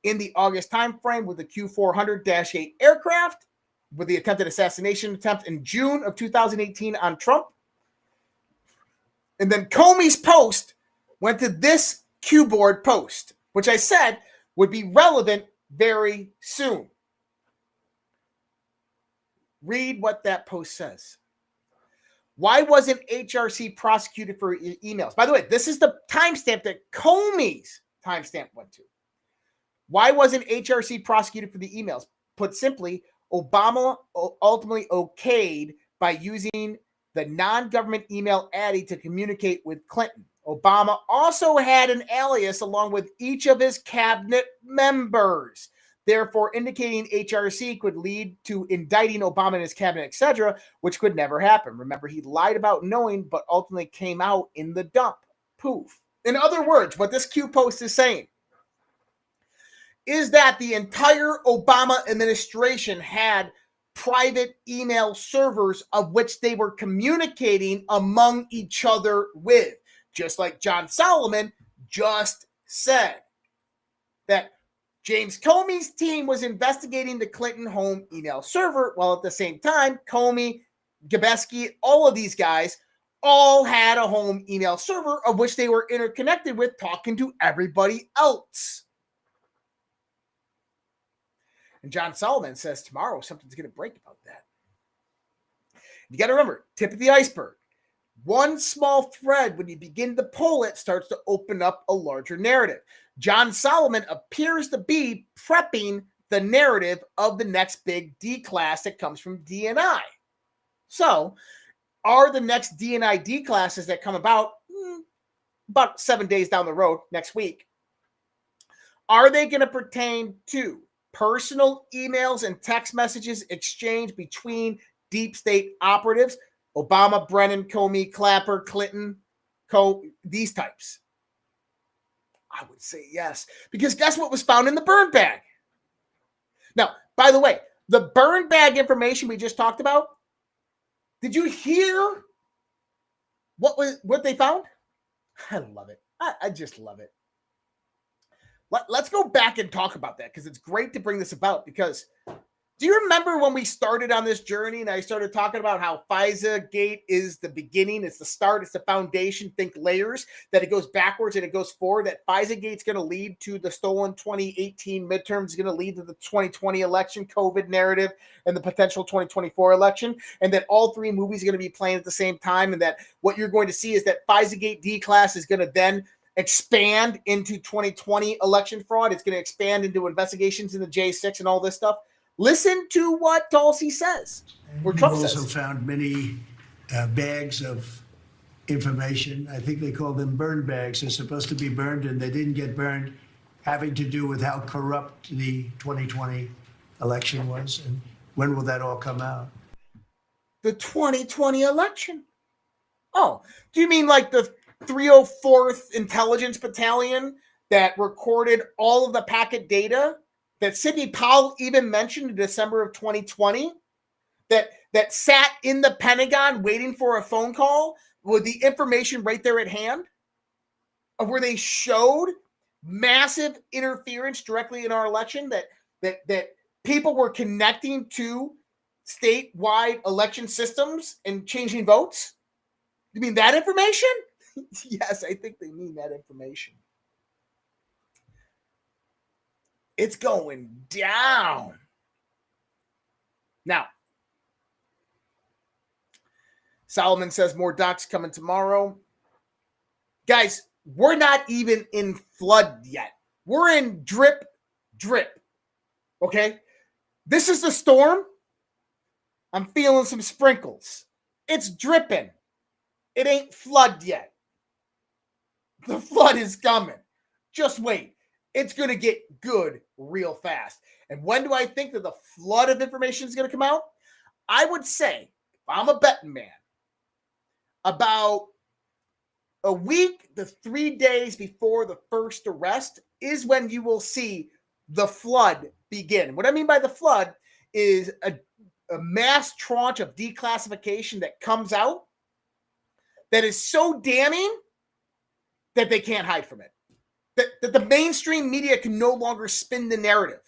S3: in the August timeframe with the Q400-8 aircraft, with the attempted assassination attempt in June of 2018 on Trump. And then Comey's post went to this Q-board post, which I said would be relevant very soon. Read what that post says. Why wasn't HRC prosecuted for emails? By the way, this is the timestamp that Comey's timestamp went to. Why wasn't HRC prosecuted for the emails? Put simply, Obama ultimately okayed by using the non-government email Addy to communicate with Clinton. Obama also had an alias along with each of his cabinet members, therefore indicating HRC could lead to indicting Obama and his cabinet, etc., which could never happen. Remember, he lied about knowing, but ultimately came out in the dump. Poof. In other words, what this Q post is saying is that the entire Obama administration had private email servers of which they were communicating among each other with. Just like John Solomon just said that James Comey's team was investigating the Clinton home email server, while at the same time, Comey, Gabeski, all of these guys all had a home email server of which they were interconnected with, talking to everybody else. And John Solomon says tomorrow something's going to break about that. You got to remember, tip of the iceberg. One small thread, when you begin to pull it, starts to open up a larger narrative. John Solomon appears to be prepping the narrative of the next big D class that comes from D&I. So, are the next D&I D classes that come about 7 days down the road next week, are they going to pertain to personal emails and text messages exchanged between deep state operatives? Obama, Brennan, Comey, Clapper, Clinton, these types. I would say yes. Because guess what was found in the burn bag? Now, by the way, the burn bag information we just talked about, did you hear what they found? I love it. I just love it. Let's go back and talk about that, because it's great to bring this about. Because do you remember when we started on this journey and I started talking about how FISA Gate is the beginning, it's the start, it's the foundation, think layers, that it goes backwards and it goes forward, that FISA Gate's going to lead to the stolen 2018 midterms, is going to lead to the 2020 election, COVID narrative, and the potential 2024 election, and that all three movies are going to be playing at the same time, and that what you're going to see is that FISA Gate D-Class is going to then expand into 2020 election fraud. It's going to expand into investigations in the J6 and all this stuff. Listen to what Tulsi says, or Trump says.
S17: We've also found many bags of information. I think they call them burn bags. They're supposed to be burned, and they didn't get burned, having to do with how corrupt the 2020 election was. And when will that all come out?
S3: The 2020 election? Oh, do you mean like the 304th Intelligence Battalion that recorded all of the packet data that Sidney Powell even mentioned in December of 2020, that sat in the Pentagon waiting for a phone call with the information right there at hand, of where they showed massive interference directly in our election, that people were connecting to statewide election systems and changing votes? You mean that information? Yes, I think they mean that information. It's going down. Now, Solomon says more docs coming tomorrow. Guys, we're not even in flood yet. We're in drip. Okay? This is the storm. I'm feeling some sprinkles. It's dripping. It ain't flood yet. The flood is coming. Just wait. It's going to get good real fast. And when do I think that the flood of information is going to come out? I would say, if I'm a betting man, about a week to 3 days before the first arrest is when you will see the flood begin. What I mean by the flood is a mass tranche of declassification that comes out that is so damning that they can't hide from it. That the mainstream media can no longer spin the narrative.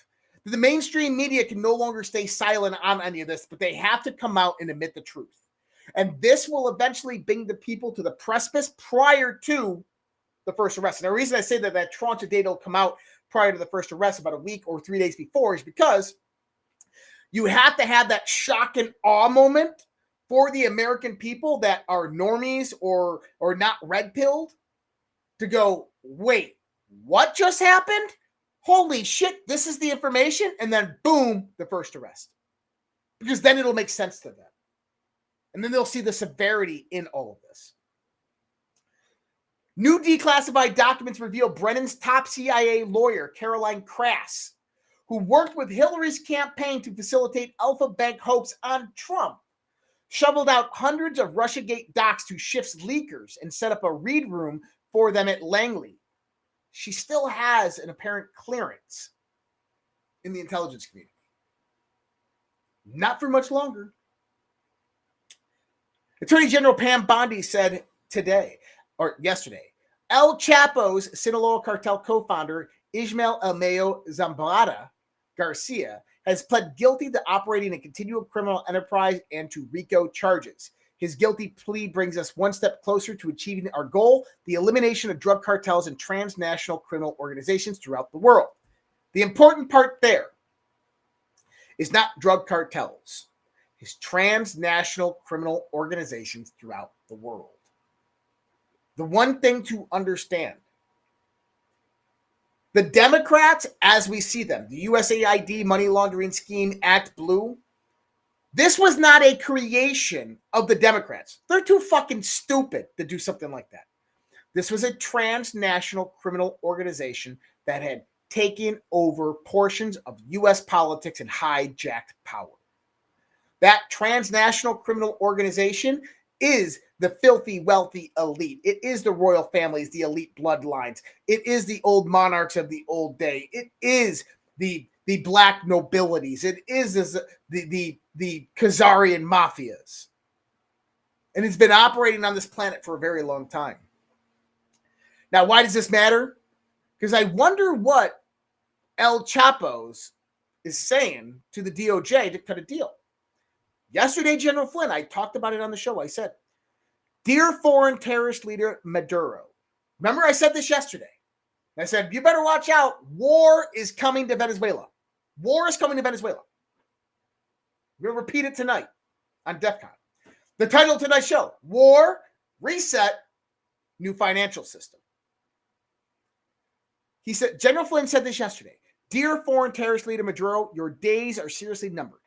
S3: That the mainstream media can no longer stay silent on any of this, but they have to come out and admit the truth. And this will eventually bring the people to the precipice prior to the first arrest. And the reason I say that tranche of data will come out prior to the first arrest about a week or 3 days before is because you have to have that shock and awe moment for the American people that are normies or not red-pilled to go, wait, what just happened? Holy shit, this is the information. And then boom, the first arrest. Because then it'll make sense to them. And then they'll see the severity in all of this. New declassified documents reveal Brennan's top CIA lawyer, Caroline Crass, who worked with Hillary's campaign to facilitate Alpha Bank hoax on Trump, shoveled out hundreds of Russiagate docs to Schiff's leakers and set up a read room for them at Langley. She still has an apparent clearance in the intelligence community. Not for much longer. Attorney General Pam Bondi said yesterday, El Chapo's Sinaloa cartel co-founder Ismael Elmeo Zambrata Garcia has pled guilty to operating a continual criminal enterprise and to RICO charges. His guilty plea brings us one step closer to achieving our goal, the elimination of drug cartels and transnational criminal organizations throughout the world. The important part there is not drug cartels, it's transnational criminal organizations throughout the world. The one thing to understand, the Democrats, as we see them, the USAID Money Laundering Scheme Act Blue, this was not a creation of the Democrats. They're too fucking stupid to do something like that. This was a transnational criminal organization that had taken over portions of U.S. politics and hijacked power. That transnational criminal organization is the filthy, wealthy elite. It is the royal families, the elite bloodlines. It is the old monarchs of the old day. It is the black nobilities. It is the Khazarian mafias. And it's been operating on this planet for a very long time. Now, why does this matter? Because I wonder what El Chapo's is saying to the DOJ to cut a deal. Yesterday, General Flynn, I talked about it on the show. I said, dear foreign terrorist leader Maduro, remember I said this yesterday. I said, you better watch out. War is coming to Venezuela. War is coming to Venezuela. We're going to repeat it tonight on DEF CON. The title of tonight's show, War, Reset, New Financial System. He said, General Flynn said this yesterday. Dear foreign terrorist leader Maduro, your days are seriously numbered.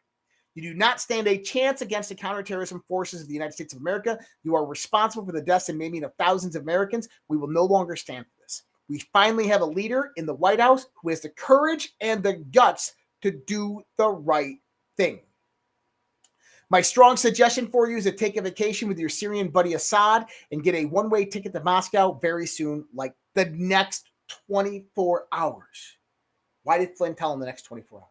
S3: You do not stand a chance against the counterterrorism forces of the United States of America. You are responsible for the deaths and maiming of thousands of Americans. We will no longer stand for this. We finally have a leader in the White House who has the courage and the guts to do the right thing. My strong suggestion for you is to take a vacation with your Syrian buddy Assad and get a one-way ticket to Moscow very soon, like the next 24 hours. Why did Flynn tell him the next 24 hours?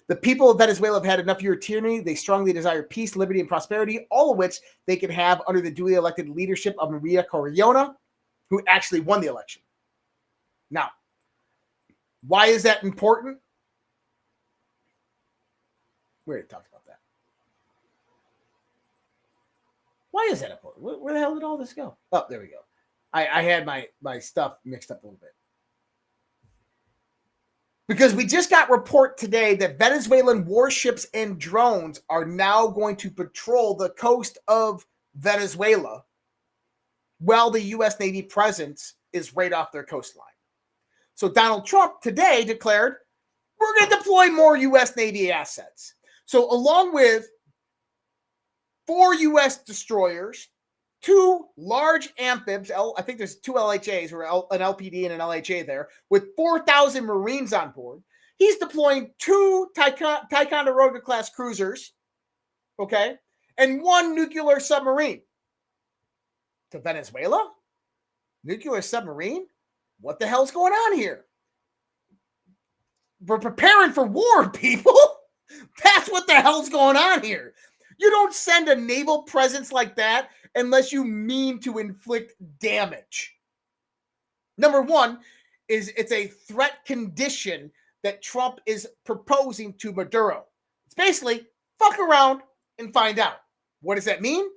S3: The people of Venezuela have had enough of your tyranny. They strongly desire peace, liberty, and prosperity, all of which they can have under the duly elected leadership of Maria Coriolis, who actually won the election. Now, why is that important? We already talked about that. Why is that important? Where the hell did all this go? Oh, there we go. I had my stuff mixed up a little bit. Because we just got report today that Venezuelan warships and drones are now going to patrol the coast of Venezuela while the U.S. Navy presence is right off their coastline. So Donald Trump today declared, we're going to deploy more U.S. Navy assets. So along with 4 U.S. destroyers, 2 large amphibs, I think there's 2 LHAs, or an LPD and an LHA there, with 4,000 Marines on board. He's deploying 2 Ticonderoga-class cruisers, okay, and 1 nuclear submarine. To Venezuela? Nuclear submarine? What the hell's going on here? we're preparing for war, people. That's what the hell's going on here. You don't send a naval presence like that unless you mean to inflict damage. Number one is it's a threat condition that Trump is proposing to Maduro. It's basically fuck around and find out. What does that mean?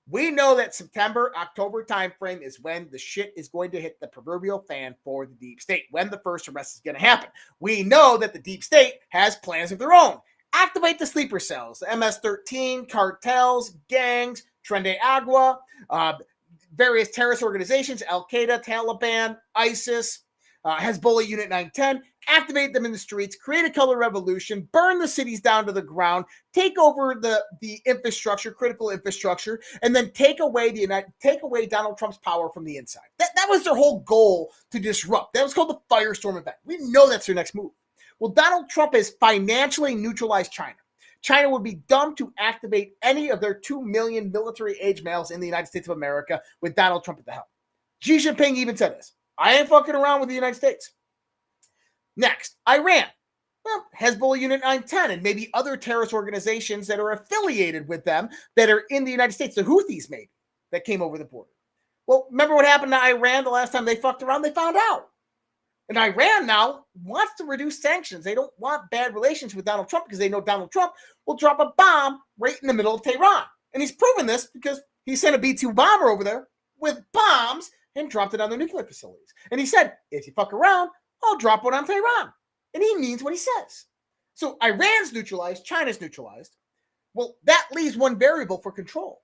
S3: We know that September, October timeframe is when the shit is going to hit the proverbial fan for the deep state, when the first arrest is going to happen. We know that the deep state has plans of their own. Activate the sleeper cells, the MS-13, cartels, gangs, Tren de Agua, various terrorist organizations, Al-Qaeda, Taliban, ISIS, Hezbollah Unit 910, activate them in the streets, create a color revolution, burn the cities down to the ground, take over the infrastructure, critical infrastructure, and then take away Donald Trump's power from the inside. That was their whole goal, to disrupt. That was called the Firestorm event. We know that's their next move. Well, Donald Trump has financially neutralized China. China would be dumb to activate any of their 2 million military-age males in the United States of America with Donald Trump at the helm. Xi Jinping even said this. I ain't fucking around with the United States. Next, Iran. Well, Hezbollah Unit 910 and maybe other terrorist organizations that are affiliated with them that are in the United States. The Houthis maybe that came over the border. Well, remember what happened to Iran the last time they fucked around? They found out. And Iran now wants to reduce sanctions. They don't want bad relations with Donald Trump because they know Donald Trump will drop a bomb right in the middle of Tehran. And he's proven this because he sent a B-2 bomber over there with bombs and dropped it on their nuclear facilities. And he said, if you fuck around, I'll drop one on Tehran. And he means what he says. So Iran's neutralized, China's neutralized. Well, that leaves one variable for control.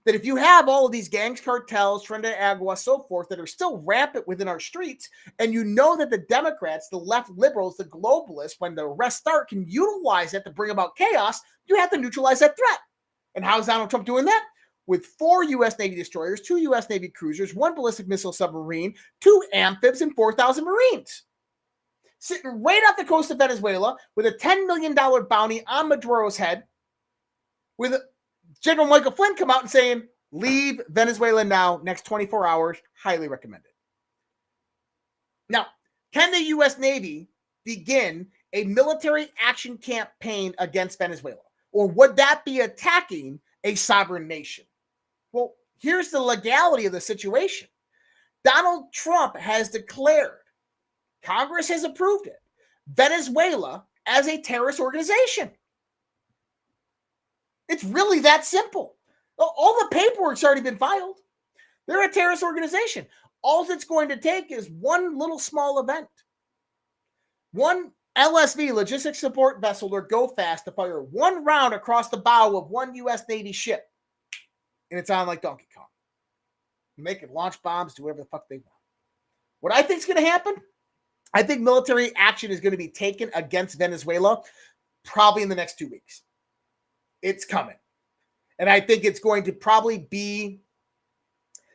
S3: That if you have all of these gangs, cartels, Tren de Agua, so forth, that are still rampant within our streets, and you know that the Democrats, the left liberals, the globalists, when the arrests start, can utilize that to bring about chaos, you have to neutralize that threat. And how is Donald Trump doing that? With 4 U.S. Navy destroyers, 2 U.S. Navy cruisers, 1 ballistic missile submarine, 2 amphibs, and 4,000 Marines. Sitting right off the coast of Venezuela with a $10 million bounty on Maduro's head, with General Michael Flynn come out and saying, leave Venezuela now, next 24 hours, highly recommended. Now, can the U.S. Navy begin a military action campaign against Venezuela? Or would that be attacking a sovereign nation? Well, here's the legality of the situation. Donald Trump has declared, Congress has approved it, Venezuela as a terrorist organization. It's really that simple. All the paperwork's already been filed. They're a terrorist organization. All it's going to take is one little small event. One LSV, logistics support vessel, or go fast to fire one round across the bow of one U.S. Navy ship. And it's on like Donkey Kong. Make it launch bombs, do whatever the fuck they want. What I think is going to happen, I think military action is going to be taken against Venezuela probably in the next 2 weeks. It's coming. And I think it's going to probably be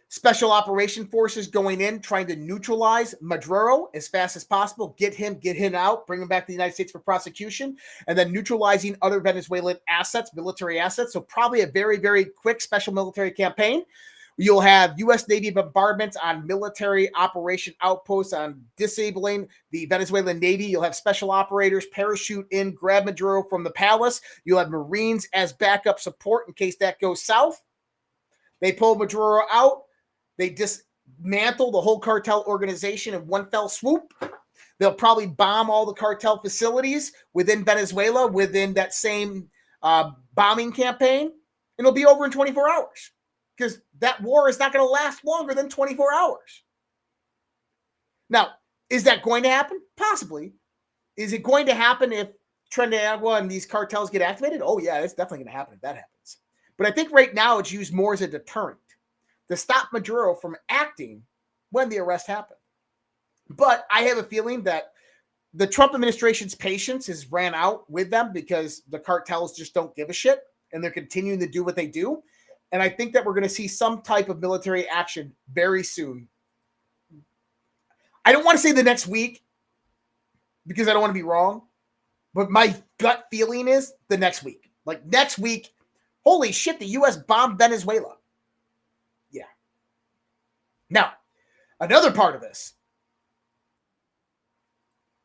S3: special operation forces going in, trying to neutralize Maduro as fast as possible, get him out, bring him back to the United States for prosecution, and then neutralizing other Venezuelan assets, military assets. So probably a very, very quick special military campaign. You'll have U.S. Navy bombardments on military operation outposts on disabling the Venezuelan Navy. You'll have special operators parachute in, grab Maduro from the palace. You'll have Marines as backup support in case that goes south. They pull Maduro out. They dismantle the whole cartel organization in one fell swoop. They'll probably bomb all the cartel facilities within Venezuela within that same bombing campaign. And it'll be over in 24 hours. Because that war is not going to last longer than 24 hours. Now, is that going to happen? Possibly. Is it going to happen if Tren de Agua and these cartels get activated? Oh, yeah, it's definitely going to happen if that happens. But I think right now it's used more as a deterrent to stop Maduro from acting when the arrest happened. But I have a feeling that the Trump administration's patience has ran out with them because the cartels just don't give a shit and they're continuing to do what they do. And I think that we're going to see some type of military action very soon. I don't want to say the next week because I don't want to be wrong, but my gut feeling is the next week. Like next week, holy shit, the U.S. bombed Venezuela. Yeah. Now, another part of this.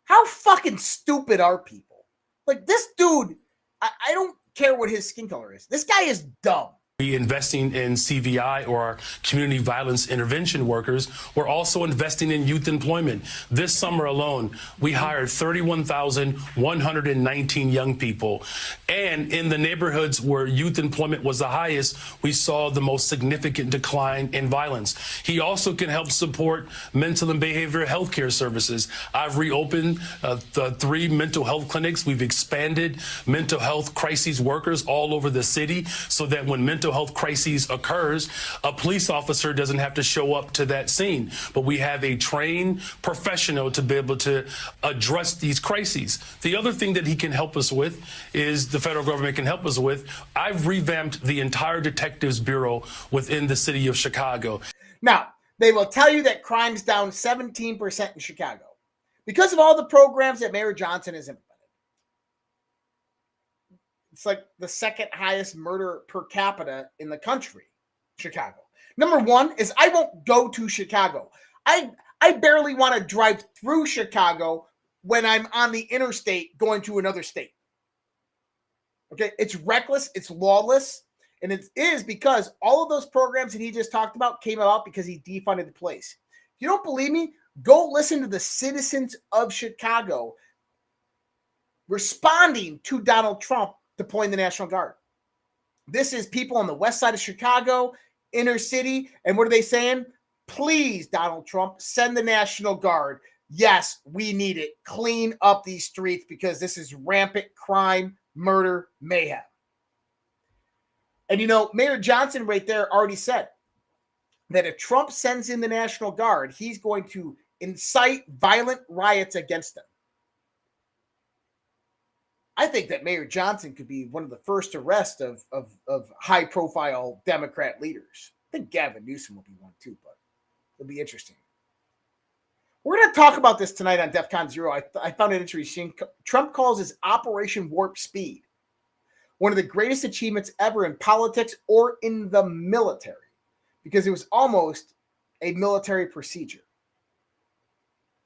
S3: How fucking stupid are people? Like this dude, I don't care what his skin color is. This guy is dumb.
S19: Investing in CVI or our community violence intervention workers. We're also investing in youth employment. This summer alone, we hired 31,119 young people. And in the neighborhoods where youth employment was the highest, we saw the most significant decline in violence. He also can help support mental and behavioral health care services. I've reopened the 3 mental health clinics. We've expanded mental health crises workers all over the city so that when mental health crises occurs, a police officer doesn't have to show up to that scene, but we have a trained professional to be able to address these crises. The other thing that he can help us with is the federal government can help us with. I've revamped the entire detectives bureau within the city of Chicago.
S3: Now, they will tell you that crime's down 17% in Chicago because of all the programs that Mayor Johnson has implemented. It's like the second highest murder per capita in the country, Chicago. Number 1 is I won't go to Chicago. I barely want to drive through Chicago when I'm on the interstate going to another state. Okay, it's reckless, it's lawless, and it is because all of those programs that he just talked about came about because he defunded the police. If you don't believe me, go listen to the citizens of Chicago responding to Donald Trump deploying the National Guard. This is people on the west side of Chicago, inner city, and what are they saying? Please, Donald Trump, send the National Guard. Yes, we need it. Clean up these streets because this is rampant crime, murder, mayhem. And you know, Mayor Johnson right there already said that if Trump sends in the National Guard, he's going to incite violent riots against them. I think that Mayor Johnson could be one of the first arrests of high-profile Democrat leaders. I think Gavin Newsom will be one too, but it'll be interesting. We're going to talk about this tonight on DEFCON 0. I found it interesting. Trump calls his Operation Warp Speed one of the greatest achievements ever in politics or in the military because it was almost a military procedure.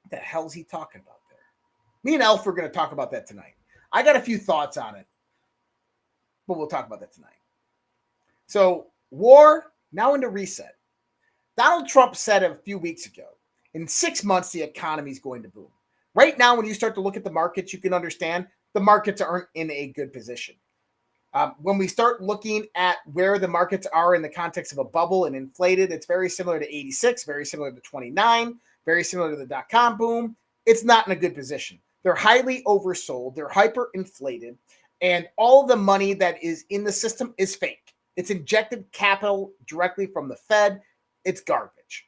S3: What the hell is he talking about there? Me and Elf are going to talk about that tonight. I got a few thoughts on it, but we'll talk about that tonight. So, war, now into reset. Donald Trump said a few weeks ago, in 6 months, the economy is going to boom. Right now, when you start to look at the markets, you can understand the markets aren't in a good position. When we start looking at where the markets are in the context of a bubble and inflated, it's very similar to 86, very similar to 29, very similar to the dot-com boom. It's not in a good position. They're highly oversold. They're hyperinflated. And all the money that is in the system is fake. It's injected capital directly from the Fed. It's garbage.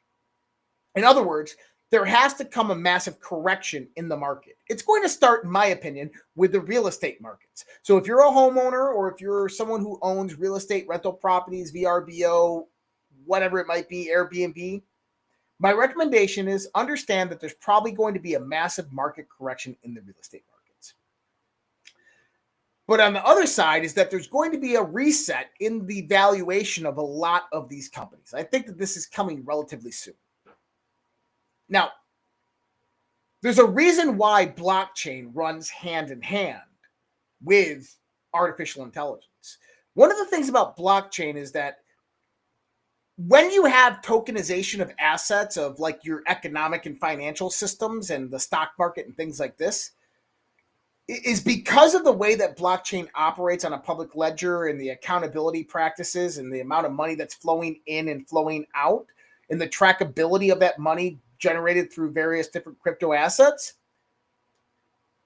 S3: In other words, there has to come a massive correction in the market. It's going to start, in my opinion, with the real estate markets. So if you're a homeowner or if you're someone who owns real estate rental properties, VRBO, whatever it might be, Airbnb, my recommendation is understand that there's probably going to be a massive market correction in the real estate markets. But on the other side is that there's going to be a reset in the valuation of a lot of these companies. I think that this is coming relatively soon. Now, there's a reason why blockchain runs hand in hand with artificial intelligence. One of the things about blockchain is that when you have tokenization of assets of like your economic and financial systems and the stock market and things like this, is because of the way that blockchain operates on a public ledger and the accountability practices and the amount of money that's flowing in and flowing out and the trackability of that money generated through various different crypto assets,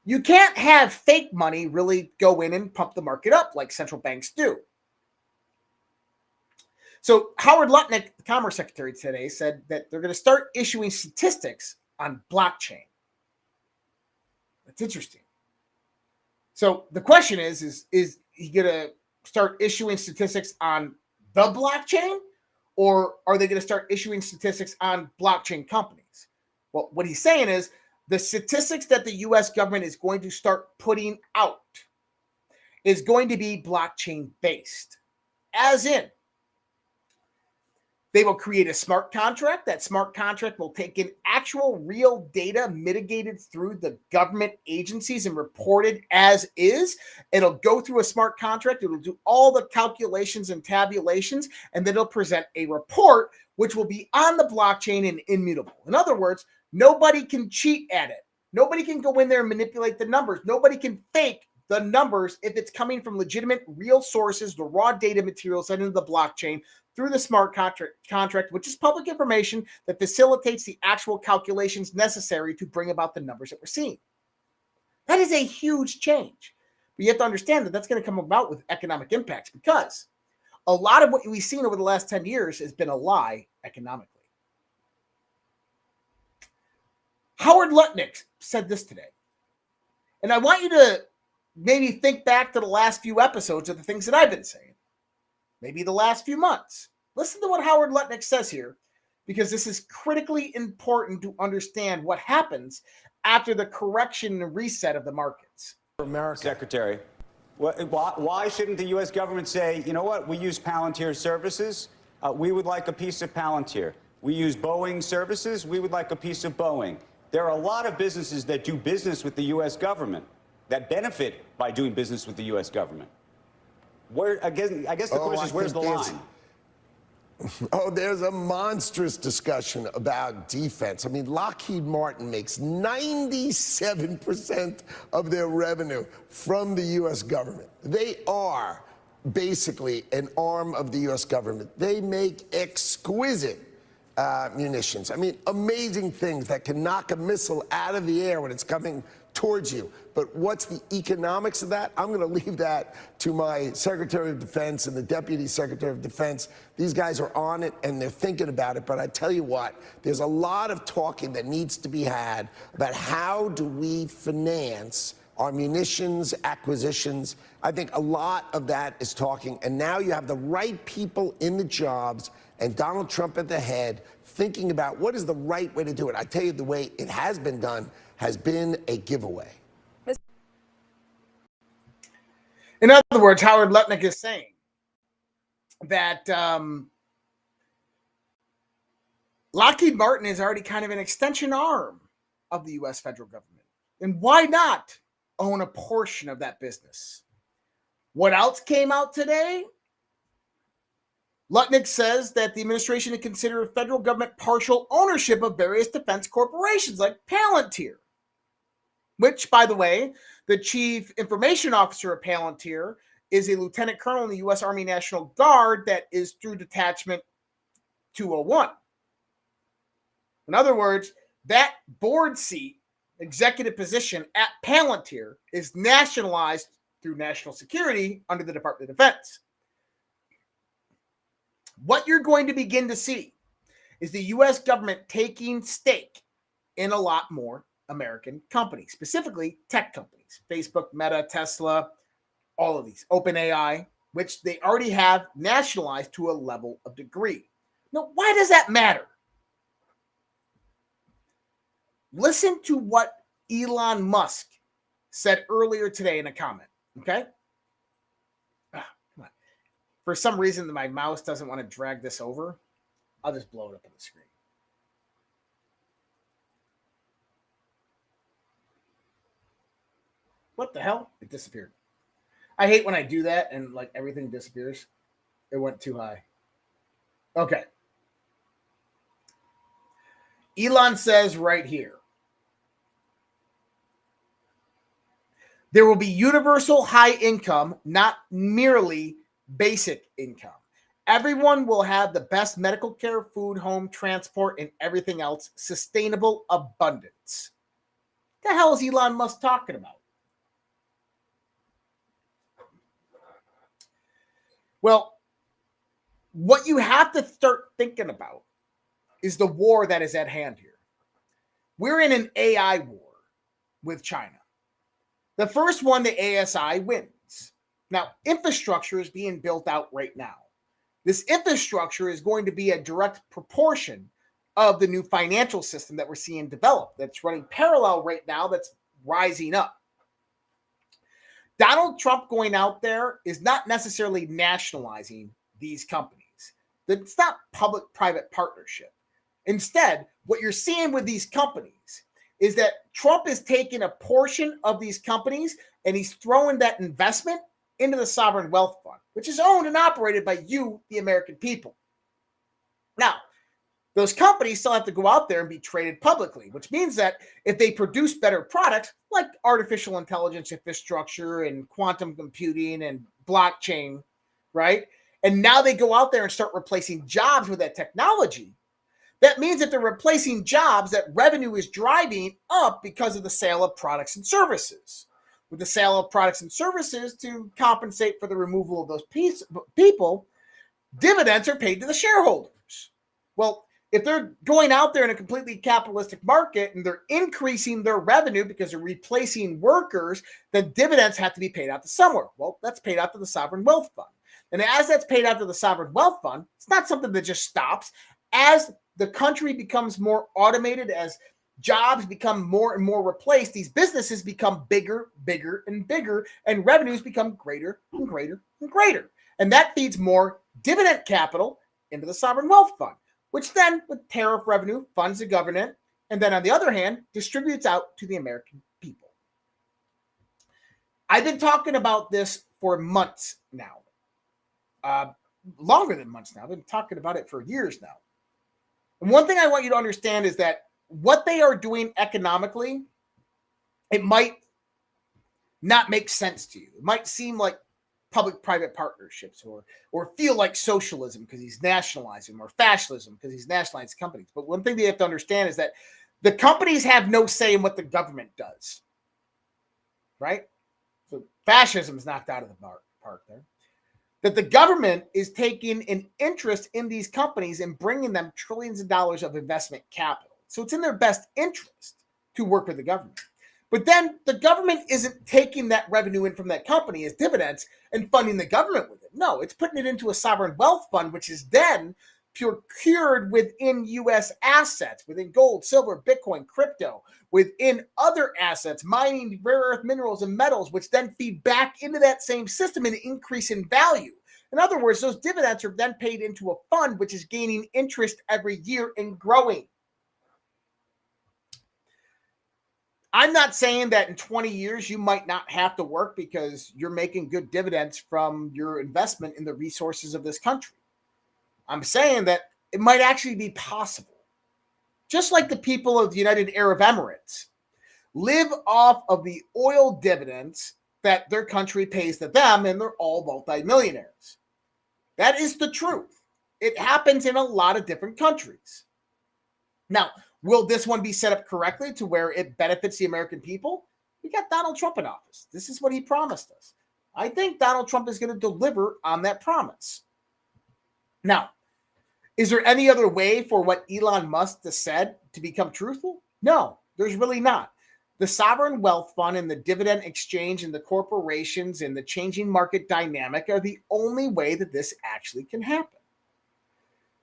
S3: you can't have fake money really go in and pump the market up like central banks do. So Howard Lutnick, the Commerce Secretary today, said that they're going to start issuing statistics on blockchain. That's interesting. So the question is he going to start issuing statistics on the blockchain, or are they going to start issuing statistics on blockchain companies? Well, what he's saying is the statistics that the U.S. government is going to start putting out is going to be blockchain based, as in They will create a smart contract. That smart contract will take in actual real data mitigated through the government agencies and reported as is. It'll go through a smart contract. It'll do all the calculations and tabulations, and then it'll present a report, which will be on the blockchain and immutable. In other words, nobody can cheat at it. Nobody can go in there and manipulate the numbers. Nobody can fake the numbers if it's coming from legitimate, real sources, the raw data materials sent into the blockchain through the smart contract, which is public information that facilitates the actual calculations necessary to bring about the numbers that we're seeing. That is a huge change. But you have to understand that that's going to come about with economic impacts, because a lot of what we've seen over the last 10 years has been a lie economically. Howard Lutnick said this today. And I want you to maybe think back to the last few episodes of the things that I've been saying. Maybe the last few months. Listen to what Howard Lutnick says here, because this is critically important to understand what happens after the correction and reset of the markets.
S20: America. Secretary, why shouldn't the U.S. government say, you know what, we use Palantir services, we would like a piece of Palantir. We use Boeing services, we would like a piece of Boeing. There are a lot of businesses that do business with the U.S. government that benefit by doing business with the U.S. government. I guess the question is, where's the line?
S21: Oh, there's a monstrous discussion about defense. I mean, Lockheed Martin makes 97% of their revenue from the U.S. government. They are basically an arm of the U.S. government. They make exquisite munitions. I mean, amazing things that can knock a missile out of the air when it's coming towards you. But what's the economics of that? I'm going to leave that to my Secretary of Defense and the Deputy Secretary of Defense. These guys are on it and they're thinking about it. But I tell you what, there's a lot of talking that needs to be had about how do we finance our munitions acquisitions. I think a lot of that is talking. And now you have the right people in the jobs and Donald Trump at the head thinking about what is the right way to do it. I tell you, the way it has been done has been a giveaway.
S3: In other words, Howard Lutnick is saying that Lockheed Martin is already kind of an extension arm of the U.S. federal government. And why not own a portion of that business? What else came out today? Lutnick says that the administration would consider federal government partial ownership of various defense corporations like Palantir, which, by the way, the chief information officer of Palantir is a lieutenant colonel in the U.S. Army National Guard that is through Detachment 201. In other words, that board seat, executive position at Palantir is nationalized through national security under the Department of Defense. What you're going to begin to see is the U.S. government taking stake in a lot more American companies, specifically tech companies, Facebook, Meta, Tesla, all of these, OpenAI, which they already have nationalized to a level of degree. Now, why does that matter? Listen to what Elon Musk said earlier today in a comment, okay? Come on. For some reason, my mouse doesn't want to drag this over. I'll just blow it up on the screen. What the hell? It disappeared. I hate when I do that and like everything disappears. It went too high. Okay. Elon says right here, there will be universal high income, not merely basic income. Everyone will have the best medical care, food, home, transport, and everything else. Sustainable abundance. What the hell is Elon Musk talking about? Well, what you have to start thinking about is the war that is at hand here. We're in an AI war with China. The first one, the ASI, wins. Now, infrastructure is being built out right now. This infrastructure is going to be a direct proportion of the new financial system that we're seeing develop that's running parallel right now, that's rising up. Donald Trump going out there is not necessarily nationalizing these companies. It's not public-private partnership. Instead, what you're seeing with these companies is that Trump is taking a portion of these companies and he's throwing that investment into the sovereign wealth fund, which is owned and operated by you, the American people. Now, those companies still have to go out there and be traded publicly, which means that if they produce better products like artificial intelligence infrastructure and quantum computing and blockchain, right? And now they go out there and start replacing jobs with that technology. That means that they're replacing jobs, that revenue is driving up because of the sale of products and services. With the sale of products and services to compensate for the removal of those people, dividends are paid to the shareholders. Well, if they're going out there in a completely capitalistic market and they're increasing their revenue because they're replacing workers, then dividends have to be paid out to somewhere. Well, that's paid out to the sovereign wealth fund. And as that's paid out to the sovereign wealth fund, it's not something that just stops. As the country becomes more automated, as jobs become more and more replaced, these businesses become bigger, bigger, and bigger, and revenues become greater and greater and greater. And that feeds more dividend capital into the sovereign wealth fund, which then, with tariff revenue, funds the government, and then on the other hand, distributes out to the American people. I've been talking about this for months now. Longer than months now. I've been talking about it for years now. And one thing I want you to understand is that what they are doing economically, it might not make sense to you. It might seem like public-private partnerships or feel like socialism because he's nationalizing, or fascism because he's nationalizing companies. But one thing they have to understand is that the companies have no say in what the government does, right? So fascism is knocked out of the park there. That the government is taking an interest in these companies and bringing them trillions of dollars of investment capital. So it's in their best interest to work with the government. But then the government isn't taking that revenue in from that company as dividends and funding the government with it. No, it's putting it into a sovereign wealth fund, which is then procured within U.S. assets, within gold, silver, Bitcoin, crypto, within other assets, mining rare earth minerals and metals, which then feed back into that same system and increase in value. In other words, those dividends are then paid into a fund, which is gaining interest every year and growing. I'm not saying that in 20 years you might not have to work because you're making good dividends from your investment in the resources of this country. I'm saying that it might actually be possible. Just like the people of the United Arab Emirates live off of the oil dividends that their country pays to them, and they're all multimillionaires. That is the truth. It happens in a lot of different countries. Now, will this one be set up correctly to where it benefits the American people? We got Donald Trump in office. This is what he promised us. I think Donald Trump is going to deliver on that promise. Now, is there any other way for what Elon Musk has said to become truthful? No, there's really not. The sovereign wealth fund and the dividend exchange and the corporations and the changing market dynamic are the only way that this actually can happen.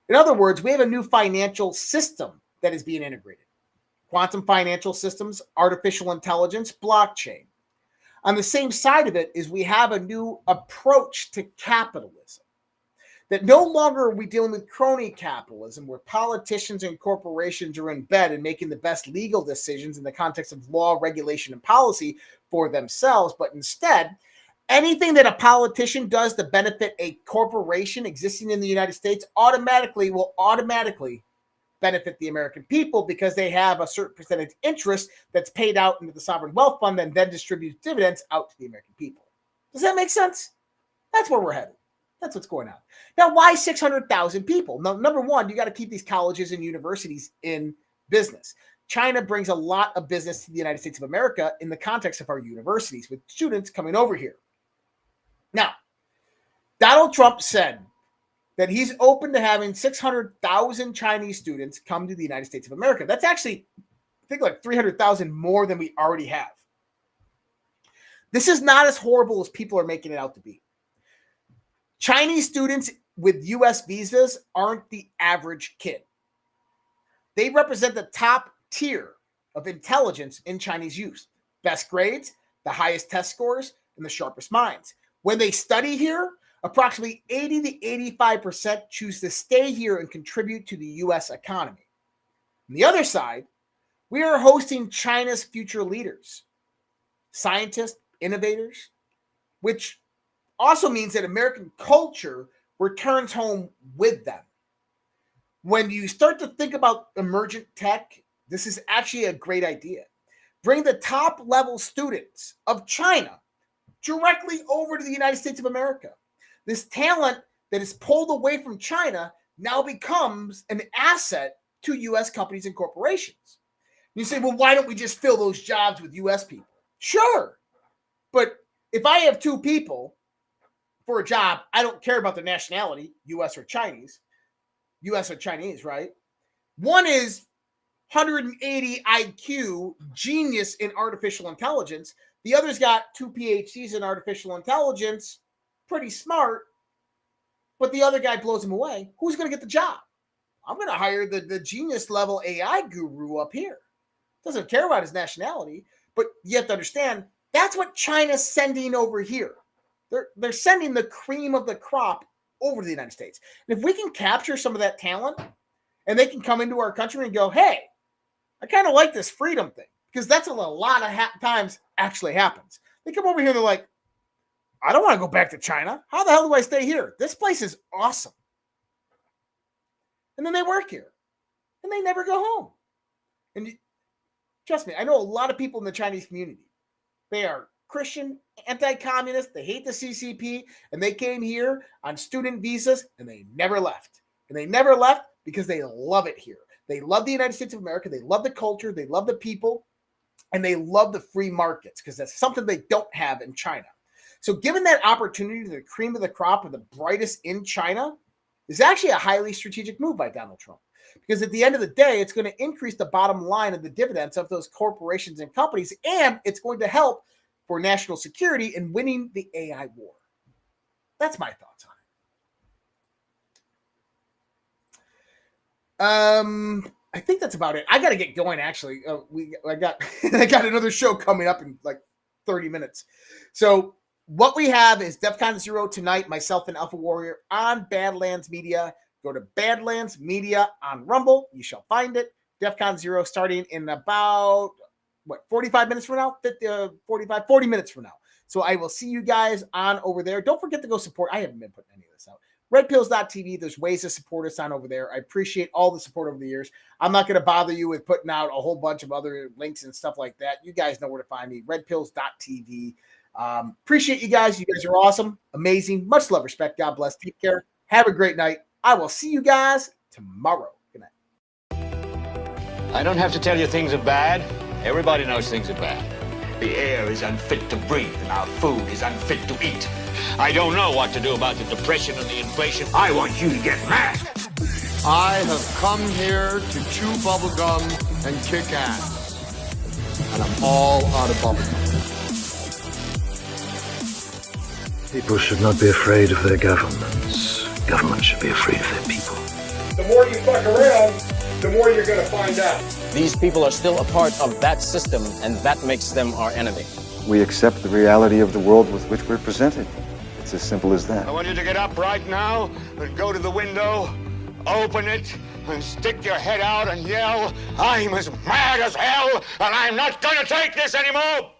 S3: In other words, we have a new financial system that is being integrated. Quantum financial systems, artificial intelligence, blockchain. On the same side of it is we have a new approach to capitalism. That no longer are we dealing with crony capitalism where politicians and corporations are in bed and making the best legal decisions in the context of law, regulation, and policy for themselves, but instead, anything that a politician does to benefit a corporation existing in the United States will automatically benefit the American people because they have a certain percentage interest that's paid out into the sovereign wealth fund and then distributes dividends out to the American people. Does that make sense? That's where we're headed. That's what's going on. Now, why 600,000 people? Now, number one, you got to keep these colleges and universities in business. China brings a lot of business to the United States of America in the context of our universities with students coming over here. Now, Donald Trump said that he's open to having 600,000 Chinese students come to the United States of America. That's actually, I think, like 300,000 more than we already have. This is not as horrible as people are making it out to be. Chinese students with U.S. visas aren't the average kid. They represent the top tier of intelligence in Chinese youth. Best grades, the highest test scores, and the sharpest minds. When they study here, approximately 80 to 85% choose to stay here and contribute to the U.S. economy. On the other side, we are hosting China's future leaders, scientists, innovators, which also means that American culture returns home with them. When you start to think about emergent tech, this is actually a great idea. Bring the top level students of China directly over to the United States of America. This talent that is pulled away from China now becomes an asset to U.S. companies and corporations. You say, well, why don't we just fill those jobs with U.S. people? Sure. But if I have two people for a job, I don't care about their nationality, U.S. or Chinese. U.S. or Chinese, right? One is 180 IQ, genius in artificial intelligence. The other's got 2 PhDs in artificial intelligence, pretty smart, but the other guy blows him away. Who's going to get the job? I'm going to hire the genius level AI guru up here. Doesn't care about his nationality, but you have to understand that's what China's sending over here. They're sending the cream of the crop over to the United States. And if we can capture some of that talent and they can come into our country and go, hey, I kind of like this freedom thing, because that's a lot of times actually happens. They come over here and they're like, I don't want to go back to China. How the hell do I stay here? This place is awesome. And then they work here and they never go home. And trust me, I know a lot of people in the Chinese community. They are Christian, anti-communist, they hate the CCP, and they came here on student visas and they never left. And they never left because they love it here. They love the United States of America, they love the culture, they love the people, and they love the free markets because that's something they don't have in China. So given that opportunity to the cream of the crop of the brightest in China is actually a highly strategic move by Donald Trump. Because at the end of the day, it's going to increase the bottom line of the dividends of those corporations and companies, and it's going to help for national security in winning the AI war. That's my thoughts on it. I think that's about it. I got to get going, actually. I got another show coming up in like 30 minutes. So what we have is DEF CON 0 tonight, myself and Alpha Warrior on Badlands Media. Go to Badlands Media on Rumble. You shall find it. DEF CON 0 starting in about, 45 minutes from now? 40 minutes from now. So I will see you guys on over there. Don't forget to go support. I haven't been putting any of this out. redpills.tv. There's ways to support us on over there. I appreciate all the support over the years. I'm not going to bother you with putting out a whole bunch of other links and stuff like that. You guys know where to find me. redpills.tv. Appreciate you guys. You guys are awesome. Amazing. Much love, respect. God bless. Take care. Have a great night. I will see you guys tomorrow. Good night.
S1: I don't have to tell you things are bad. Everybody knows things are bad. The air is unfit to breathe, and our food is unfit to eat. I don't know what to do about the depression and the inflation. I want you to get mad.
S22: I have come here to chew bubblegum and kick ass. And I'm all out of bubblegum.
S15: People should not be afraid of their governments. Governments should be afraid of their people.
S22: The more you fuck around, the more you're going to find out.
S23: These people are still a part of that system, and that makes them our enemy.
S24: We accept the reality of the world with which we're presented. It's as simple as that.
S1: I want you to get up right now and go to the window, open it, and stick your head out and yell, I'm as mad as hell, and I'm not going to take this anymore!